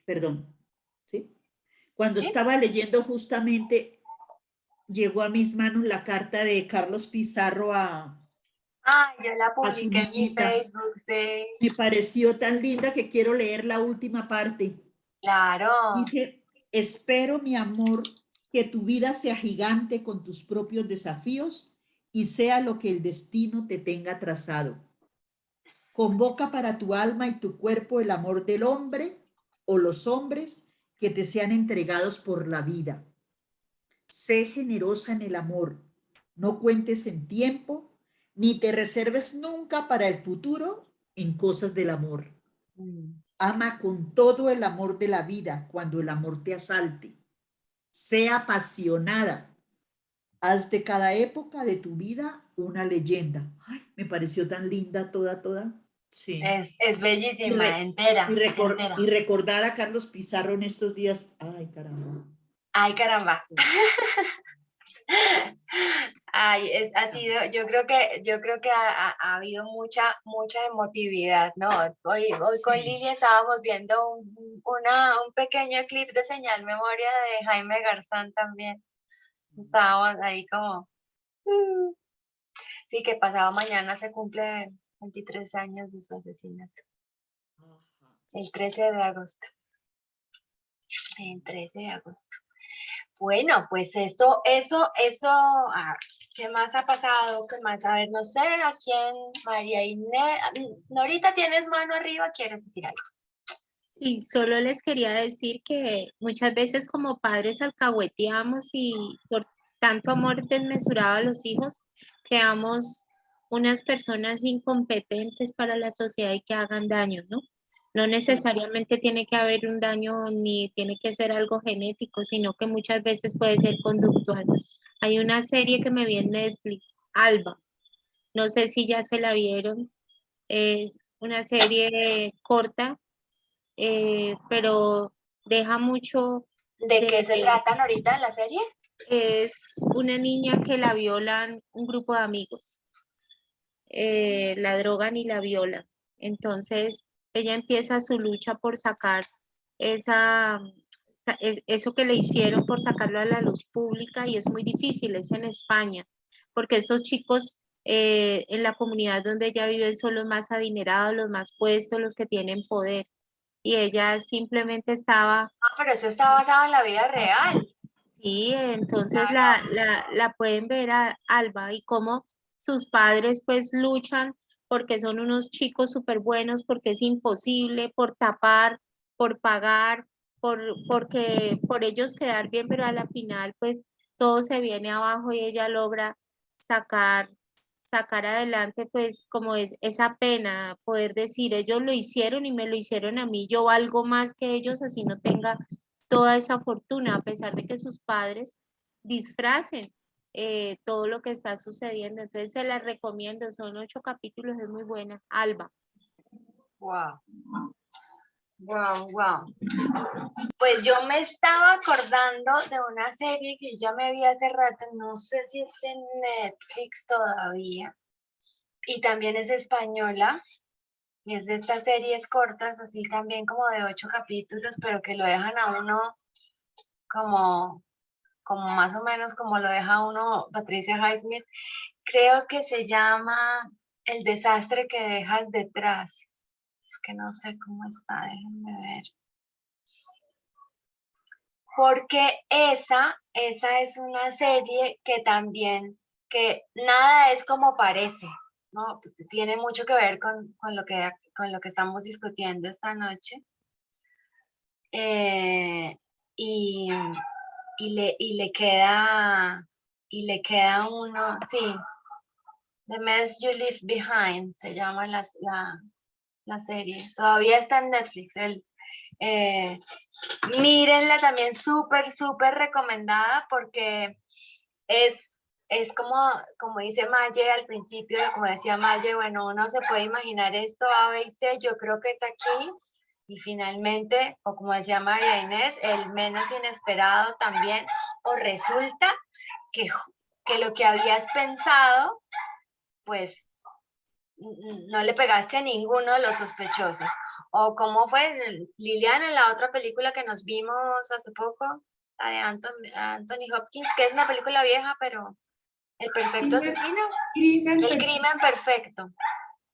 perdón, ¿sí? Cuando ¿Sí? estaba leyendo justamente, llegó a mis manos la carta de Carlos Pizarro Yo la a su publiqué en mi niñita. Facebook, sí. Me pareció tan linda que quiero leer la última parte. Claro. Dice, espero, mi amor, que tu vida sea gigante con tus propios desafíos y sea lo que el destino te tenga trazado. Convoca para tu alma y tu cuerpo el amor del hombre o los hombres que te sean entregados por la vida. Sé generosa en el amor, no cuentes en tiempo, ni te reserves nunca para el futuro en cosas del amor. Ama con todo el amor de la vida cuando el amor te asalte. Sé apasionada. Haz de cada época de tu vida una leyenda. Ay, me pareció tan linda toda. Sí. Es bellísima, entera. Y recordar a Carlos Pizarro en estos días. Ay, caramba. Ay, caramba. Ay, yo creo que ha habido mucha emotividad, ¿no? Hoy con Sí. Lili estábamos viendo un pequeño clip de Señal Memoria de Jaime Garzón también. Estábamos ahí como, sí, que pasado mañana se cumple 23 años de su asesinato, el 13 de agosto. El 13 de agosto. Bueno, pues eso, ¿qué más ha pasado? ¿Qué más? A ver, no sé, ¿a quién? María Inés. Norita, ¿tienes mano arriba? ¿Quieres decir algo? Sí, solo les quería decir que muchas veces como padres alcahueteamos y por tanto amor desmesurado a los hijos, creamos unas personas incompetentes para la sociedad y que hagan daño, ¿no? No necesariamente tiene que haber un daño ni tiene que ser algo genético, sino que muchas veces puede ser conductual. Hay una serie que me vi en Netflix, Alba. No sé si ya se la vieron. Es una serie corta, pero deja mucho ¿De qué se tratan ahorita la serie? Es una niña que la violan un grupo de amigos, la drogan y la violan. Entonces, ella empieza su lucha por sacar eso que le hicieron, por sacarlo a la luz pública, y es muy difícil, es en España, porque estos chicos en la comunidad donde ella vive son los más adinerados, los más puestos, los que tienen poder. Y ella simplemente estaba... Ah, pero eso está basado en la vida real. Sí, entonces Claro. la pueden ver a Alba y cómo sus padres pues luchan porque son unos chicos súper buenos, porque es imposible, por tapar, por pagar, porque por ellos quedar bien, pero a la final pues todo se viene abajo y ella logra sacar, sacar adelante pues como esa pena, poder decir, ellos lo hicieron y me lo hicieron a mí, yo valgo más que ellos, así no tenga toda esa fortuna, a pesar de que sus padres disfracen todo lo que está sucediendo. Entonces se las recomiendo, son 8 capítulos, es muy buena. Alba. Wow. Pues yo me estaba acordando de una serie que ya me vi hace rato, no sé si es en Netflix todavía, y también es española. Y es de estas series cortas, así también como de 8 capítulos, pero que lo dejan a uno como más o menos como lo deja uno Patricia Highsmith. Creo que se llama El desastre que dejas detrás. Es que no sé cómo está, déjenme ver. Porque esa es una serie que también, que nada es como parece, ¿no? Pues tiene mucho que ver con lo que estamos discutiendo esta noche. Y le queda uno, sí, The Mess You Leave Behind se llama la serie. Todavía está en Netflix. Mírenla también, súper recomendada, porque es como dice Maye al principio, como decía Maye, bueno, uno se puede imaginar esto A, B y C, yo creo que es aquí, y finalmente, o como decía María Inés, el menos inesperado también, o resulta que lo que habías pensado, pues no le pegaste a ninguno de los sospechosos. O como fue Liliana en la otra película que nos vimos hace poco, la de Anthony Hopkins, que es una película vieja, pero El perfecto asesino, el crimen perfecto,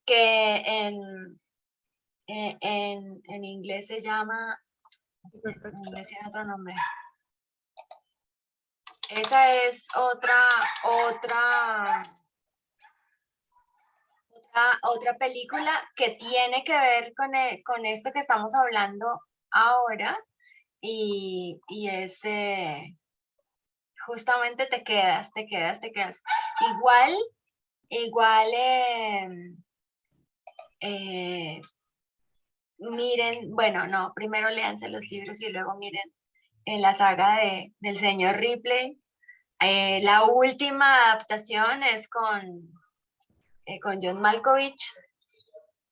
que en inglés se llama, en inglés tiene otro nombre. Esa es otra película que tiene que ver con esto que estamos hablando ahora y es justamente te quedas. Igual, miren, bueno, no, primero léanse los libros y luego miren la saga del señor Ripley. La última adaptación es con John Malkovich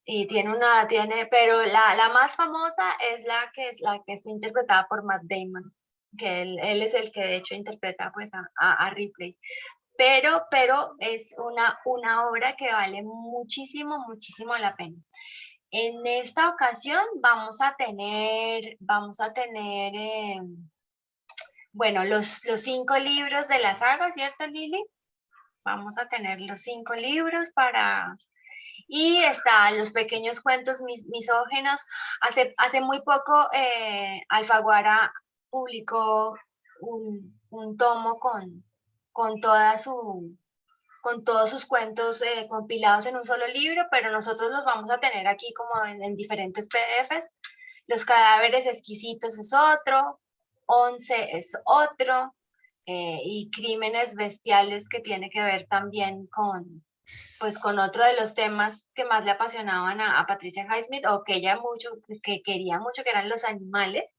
y pero la más famosa es la que está interpretada por Matt Damon, que él es el que de hecho interpreta pues a Ripley. Pero es una obra que vale muchísimo, muchísimo la pena. En esta ocasión vamos a tener bueno, los 5 libros de la saga, ¿cierto, Lili? Vamos a tener los 5 libros y están los pequeños cuentos misógenos. Hace muy poco Alfaguara publicó un tomo con todos sus cuentos compilados en un solo libro, pero nosotros los vamos a tener aquí como en diferentes PDFs. Los cadáveres exquisitos es otro, 11 es otro, y crímenes bestiales, que tiene que ver también con otro de los temas que más le apasionaban a Patricia Highsmith, o que ella pues que quería mucho, que eran los animales.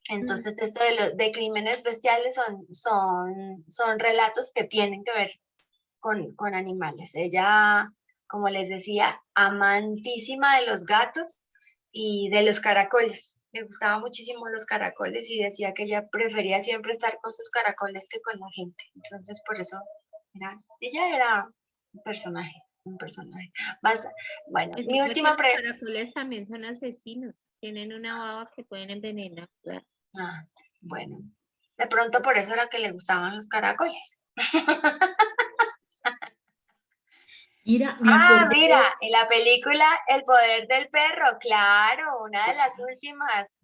Entonces, esto de crímenes bestiales son relatos que tienen que ver con animales. Ella, como les decía, amantísima de los gatos y de los caracoles. Le gustaban muchísimo los caracoles y decía que ella prefería siempre estar con sus caracoles que con la gente. Entonces, por eso ella era un personaje. Bueno, Pues mi última pregunta. Los caracoles también son asesinos. Tienen una baba que pueden envenenar. Bueno, de pronto por eso era que le gustaban los caracoles. Mira, me acordé. Mira, en la película El poder del perro, claro, una de las últimas.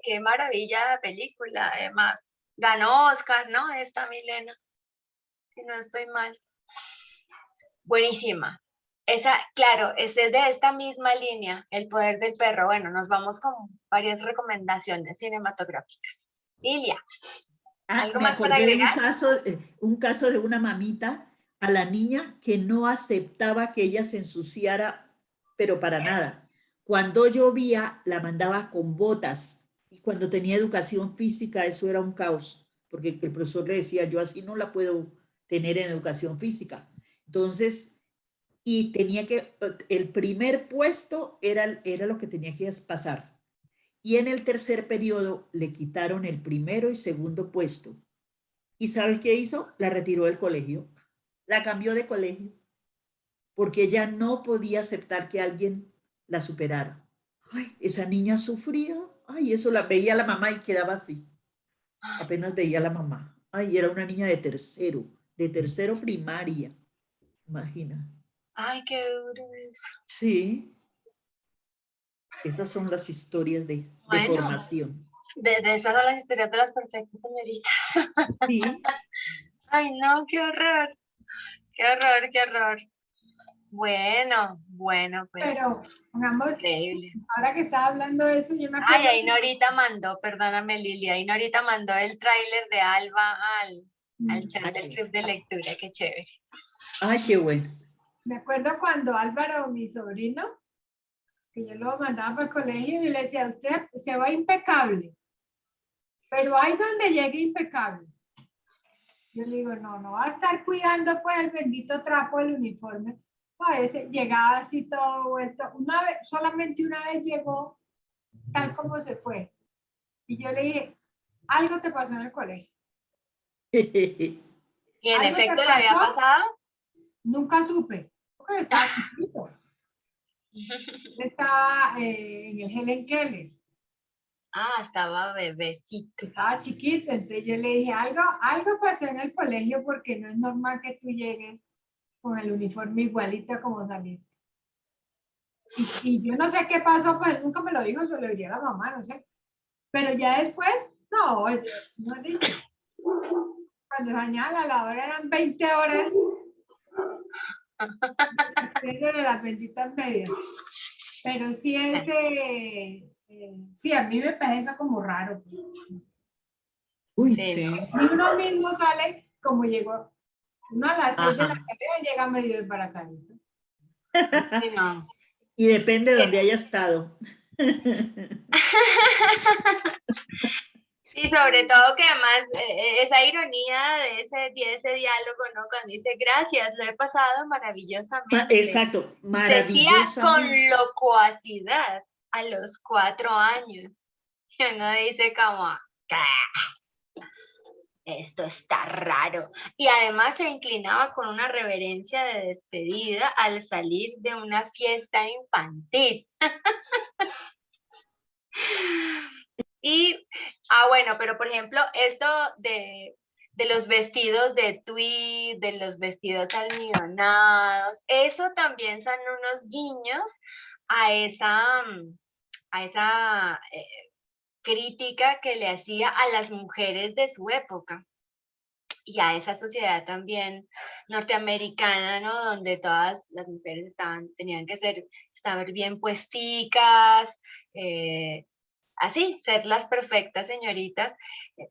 Qué maravilla de película, además. Ganó Oscar, ¿no? Esta Milena, si no estoy mal. Buenísima. Claro, es de esta misma línea, El poder del perro. Bueno, nos vamos con varias recomendaciones cinematográficas. Lilia, ¿algo Me más para acordé de agregar? un caso de una mamita a la niña que no aceptaba que ella se ensuciara, pero para nada. Cuando llovía, la mandaba con botas, y cuando tenía educación física, eso era un caos, porque el profesor le decía, yo así no la puedo tener en educación física. Entonces, y el primer puesto era lo que tenía que pasar. Y en el tercer periodo le quitaron el primero y segundo puesto. ¿Y sabes qué hizo? La retiró del colegio, la cambió de colegio, porque ella no podía aceptar que alguien la superara. Ay, esa niña sufría. Ay, eso la veía la mamá y quedaba así. Apenas veía a la mamá. Ay, era una niña de tercero primaria. Imagina. Ay, qué duro eso. Sí. Esas son las historias de formación. De esas son las historias de las perfectas señoritas. Sí. Ay, no, qué horror. Qué horror, qué horror. Bueno, pues. Pero, pongamos, increíble. ahora que estaba hablando de eso, yo me acuerdo. Ay, ahí Norita mandó, perdóname, Lilia, ahí Norita mandó el tráiler de Alba al chat del club de lectura, qué chévere. Ay, qué bueno. Me acuerdo cuando Álvaro, mi sobrino, que yo lo mandaba para el colegio, y le decía, usted se va impecable, pero hay donde llegue impecable. Yo le digo, no va a estar cuidando pues el bendito trapo del uniforme. A veces llegaba así todo vuelto. Solamente una vez llegó tal como se fue. Y yo le dije, algo te pasó en el colegio. ¿Y en efecto le había pasado? Nunca supe, porque estaba chiquito. Estaba en el Helen Keller. Estaba bebecito. Estaba chiquito, entonces yo le dije, algo pasó en el colegio, porque no es normal que tú llegues con el uniforme igualito como saliste. Y yo no sé qué pasó, pues él nunca me lo dijo, se lo diría a la mamá, no sé. Pero ya después, no dije. Cuando dañaba la hora eran 20 horas. De las benditas medias. Pero sí Sí, a mí me parece eso como raro. Uy, Sí, sí. Y uno mismo sale como llegó, uno a las 6 de la Ajá. tarde llega medio desbaratado. sí, no. Y depende de donde haya estado. Y sobre todo que además esa ironía de ese diálogo, ¿no? Cuando dice gracias, lo he pasado maravillosamente. Exacto, Decía con maravillosamente. locuacidad a los 4 años. Y uno dice como, "¿Qué? Esto está raro". Y además se inclinaba con una reverencia de despedida al salir de una fiesta infantil. Y, bueno, pero por ejemplo, esto de los vestidos de tweed, de los vestidos almidonados, eso también son unos guiños a esa crítica que le hacía a las mujeres de su época y a esa sociedad también norteamericana, ¿no? Donde todas las mujeres tenían que estar bien puesticas, así, ser las perfectas señoritas.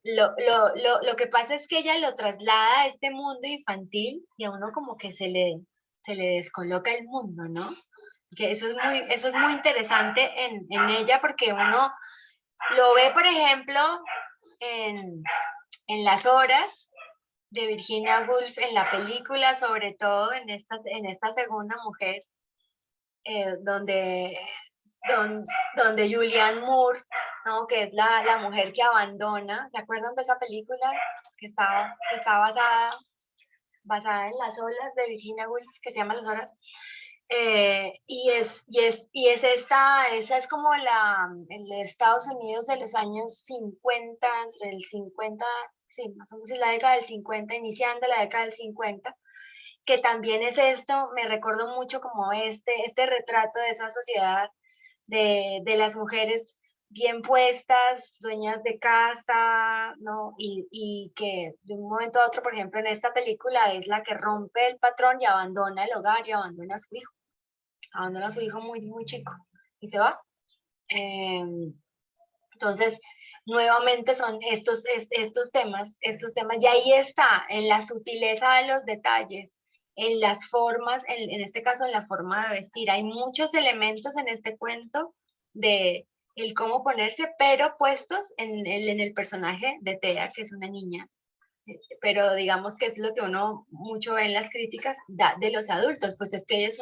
Lo que pasa es que ella lo traslada a este mundo infantil y a uno como que se le descoloca el mundo, ¿no? Que eso es muy interesante en ella porque uno lo ve, por ejemplo, en Las Horas de Virginia Woolf, en la película, sobre todo en esta segunda mujer, donde Julianne Moore, ¿no? Que es la mujer que abandona. ¿Se acuerdan de esa película? Que está basada en Las Olas de Virginia Woolf, que se llama Las Horas. Esa es como el de Estados Unidos de los años 50, entre el 50, sí, más o menos en la década del 50, iniciando la década del 50, que también es esto, me recordó mucho como este retrato de esa sociedad de las mujeres bien puestas, dueñas de casa, ¿no? Y que de un momento a otro, por ejemplo, en esta película es la que rompe el patrón y abandona el hogar y abandona a su hijo muy, muy chico y se va. Entonces, nuevamente son estos temas, y ahí está, en la sutileza de los detalles, en las formas, en este caso en la forma de vestir. Hay muchos elementos en este cuento de el cómo ponerse, pero puestos en el personaje de Thea, que es una niña. Pero digamos que es lo que uno mucho ve en las críticas de los adultos, pues es que ella es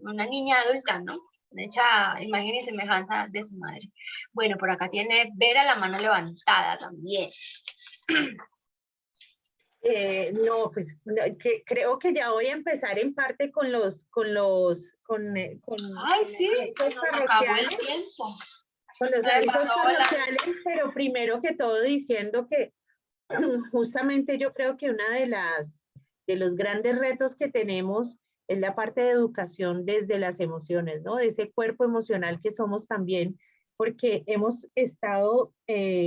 una niña adulta, ¿no? Hecha imagen y semejanza de su madre. Bueno, por acá tiene Vera la mano levantada también. No, pues creo que ya voy a empezar en parte con Ay, sí, avisos nos acabó el parroquiales, tiempo. con los Se avisos pasó volando. parroquiales, pero primero que todo diciendo que justamente yo creo que de los grandes retos que tenemos es la parte de educación desde las emociones, ¿no? De ese cuerpo emocional que somos también, porque hemos estado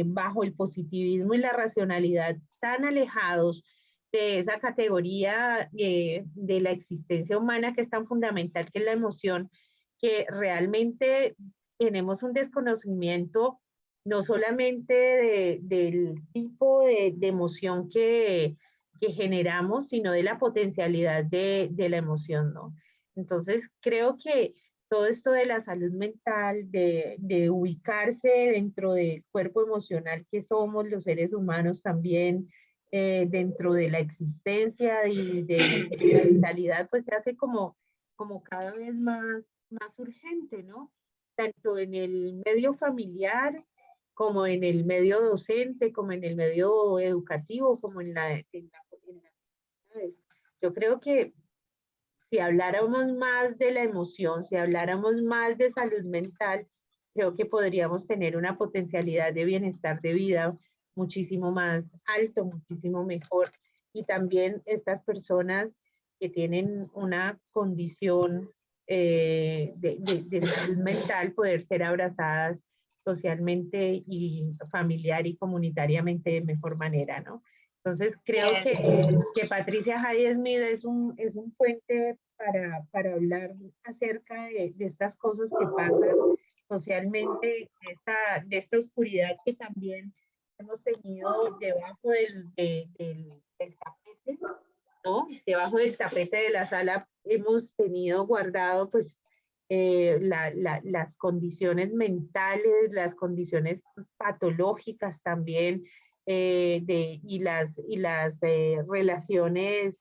bajo el positivismo y la racionalidad tan alejados de esa categoría de la existencia humana que es tan fundamental, que es la emoción, que realmente tenemos un desconocimiento no solamente del tipo de emoción que generamos, sino de la potencialidad de la emoción, ¿no? Entonces, creo que todo esto de la salud mental, de ubicarse dentro del cuerpo emocional que somos los seres humanos también, dentro de la existencia y de la vitalidad, pues se hace como cada vez más urgente, ¿no? Tanto en el medio familiar, como en el medio docente, como en el medio educativo, como en las comunidades. Yo creo que si habláramos más de la emoción, si habláramos más de salud mental, creo que podríamos tener una potencialidad de bienestar de vida muchísimo más alto, muchísimo mejor. Y también estas personas que tienen una condición de salud mental, poder ser abrazadas socialmente y familiar y comunitariamente de mejor manera, ¿no? Entonces creo que Patricia Highsmith es un puente para hablar acerca de estas cosas que pasan socialmente de esta oscuridad que también hemos tenido debajo del tapete, ¿no? Debajo del tapete de la sala hemos tenido guardado pues las condiciones mentales, las condiciones patológicas también, y las relaciones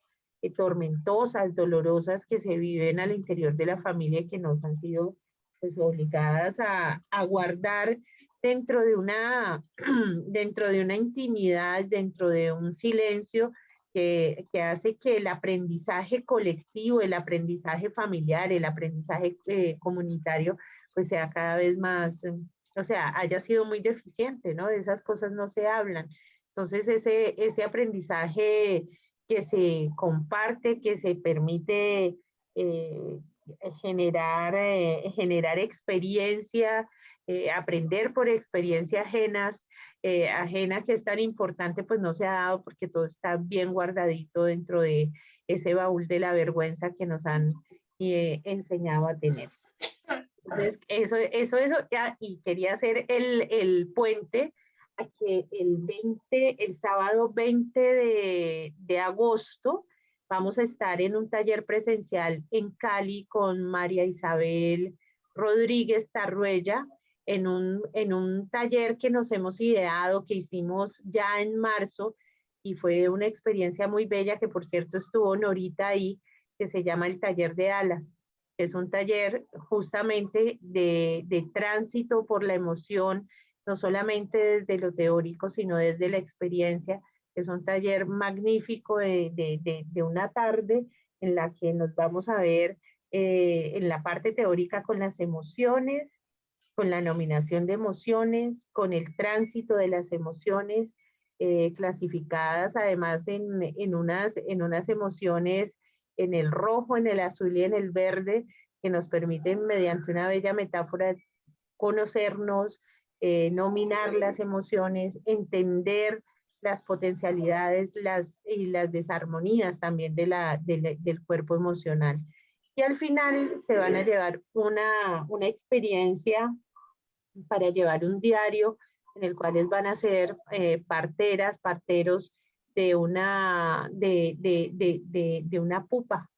tormentosas, dolorosas que se viven al interior de la familia y que nos han sido pues obligadas a guardar dentro de dentro de una intimidad, dentro de un silencio que hace que el aprendizaje colectivo, el aprendizaje familiar, el aprendizaje comunitario, pues sea cada vez más, o sea, haya sido muy deficiente, ¿no? De esas cosas no se hablan. Entonces, ese aprendizaje que se comparte, que se permite generar experiencia, aprender por experiencias ajena que es tan importante, pues no se ha dado porque todo está bien guardadito dentro de ese baúl de la vergüenza que nos han enseñado a tener. Entonces, eso, y quería hacer el puente a que el sábado 20 de agosto vamos a estar en un taller presencial en Cali con María Isabel Rodríguez Tarruella, en un taller que nos hemos ideado, que hicimos ya en marzo, y fue una experiencia muy bella, que por cierto estuvo Norita ahí, que se llama el Taller de Alas. Es un taller justamente de tránsito por la emoción, no solamente desde lo teórico, sino desde la experiencia. Es un taller magnífico de una tarde en la que nos vamos a ver en la parte teórica con las emociones, con la nominación de emociones, con el tránsito de las emociones, clasificadas además en unas emociones en el rojo, en el azul y en el verde, que nos permiten mediante una bella metáfora conocernos, nominar las emociones, entender las potencialidades y las desarmonías también del cuerpo emocional. Y al final se van a llevar una experiencia para llevar un diario en el cual van a ser parteros de una pupa,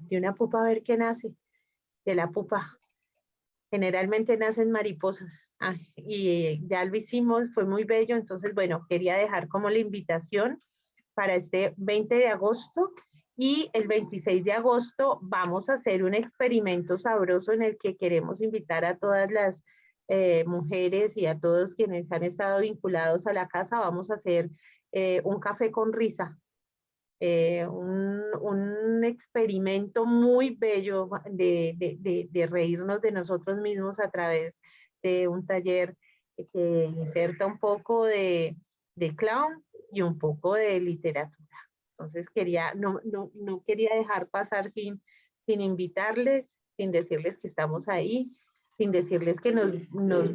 de una pupa, a ver qué nace, de la pupa. Generalmente nacen mariposas, y ya lo hicimos, fue muy bello. Entonces, bueno, quería dejar como la invitación para este 20 de agosto, y el 26 de agosto vamos a hacer un experimento sabroso en el que queremos invitar a todas las mujeres y a todos quienes han estado vinculados a la casa. Vamos a hacer un café con risa, un experimento muy bello de reírnos de nosotros mismos a través de un taller que inserta un poco de clown y un poco de literatura. Entonces no quería dejar pasar sin invitarles, sin decirles que estamos ahí, sin decirles que nos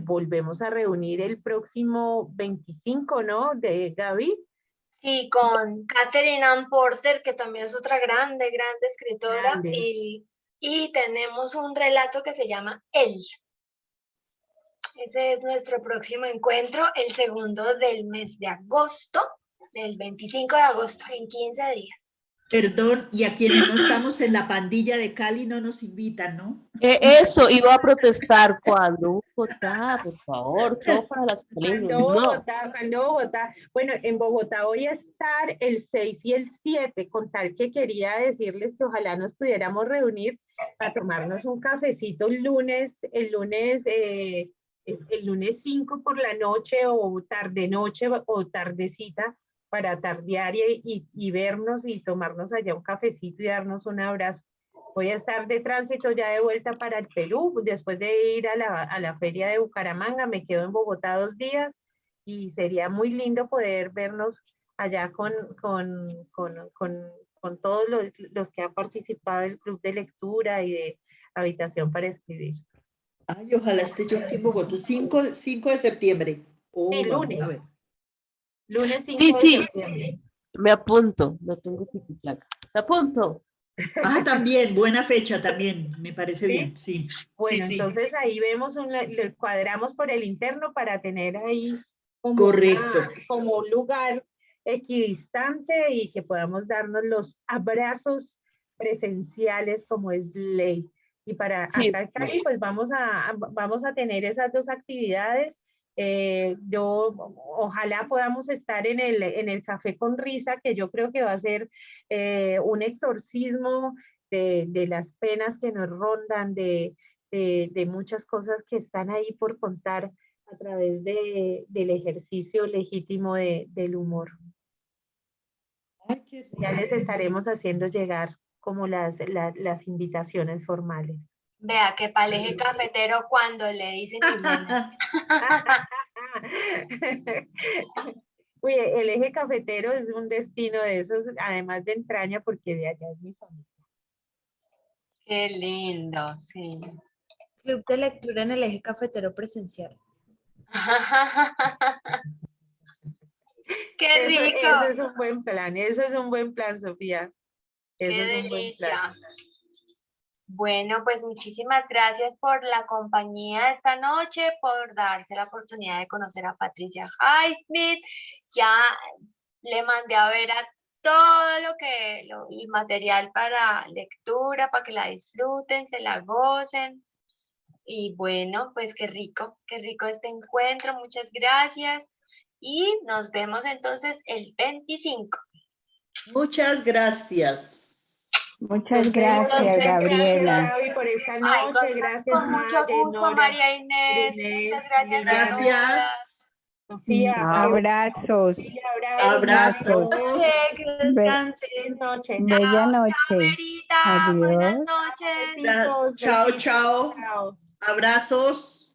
volvemos a reunir el próximo 25, ¿no? De Gaby. Sí, con Katherine Ann Porter, que también es otra grande escritora, Grande. y tenemos un relato que se llama Él. Ese es nuestro próximo encuentro, el segundo del mes de agosto, del 25 de agosto, en 15 días. Perdón, y a quienes no estamos en la pandilla de Cali no nos invitan, ¿no? Eso, iba a protestar cuando Bogotá, por favor, todo para las premios. Cuando Bogotá. Bueno, en Bogotá voy a estar el 6 y el 7, con tal que quería decirles que ojalá nos pudiéramos reunir para tomarnos un cafecito el lunes 5 por la noche, o tarde noche o tardecita, para tardear y vernos y tomarnos allá un cafecito y darnos un abrazo. Voy a estar de tránsito ya de vuelta para el Perú, después de ir a la feria de Bucaramanga. Me quedo en Bogotá 2 días, y sería muy lindo poder vernos allá con todos los que han participado del club de lectura y de habitación para escribir. Ay, ojalá esté yo aquí en Bogotá, 5 de septiembre. Sí, lunes. Vamos a ver. Lunes 5 Sí, de sí. septiembre. Me apunto, no tengo pico placa. Me apunto. Ah, también, buena fecha también, me parece ¿Sí? bien, sí. Bueno, Sí, sí. entonces ahí vemos, le cuadramos por el interno para tener ahí como, Correcto. como un lugar equidistante y que podamos darnos los abrazos presenciales como es ley. Y para Sí. acá en Cali, pues vamos a tener esas dos actividades. Ojalá podamos estar en el Café con Risa, que yo creo que va a ser un exorcismo de las penas que nos rondan, de muchas cosas que están ahí por contar a través del ejercicio legítimo del humor. Ay, qué Ya les rico. estaremos haciendo llegar como las invitaciones formales. Vea que para el eje cafetero cuando le dicen y viene. Uy, el eje cafetero es un destino de esos, además de entraña, porque de allá es mi familia. Qué lindo, sí. Club de lectura en el eje cafetero presencial. Qué rico. Eso es un buen plan, eso es un buen plan, Sofía. Eso Qué es un buen plan. delicia. Bueno, pues muchísimas gracias por la compañía esta noche, por darse la oportunidad de conocer a Patricia Highsmith. Ya le mandé a ver a todo el material para lectura, para que la disfruten, se la gocen. Y bueno, pues qué rico este encuentro. Muchas gracias. Y nos vemos entonces el 25. Muchas gracias. Muchas Gracias, gracias, Gabriela. Gaby, por esta Ay, noche. Gracias, con mucho Maye, gusto, Nora, María Inés. Inés, Muchas gracias a Liliana. todas. Gracias. Sofía, Abrazos. Sofía, abrazos. Abrazos. Que descansen. Buenas noches. Bella Chao, noche. Merita. Buenas Adiós. noches. Besitos, Chao, besitos. chao. Chao. Abrazos.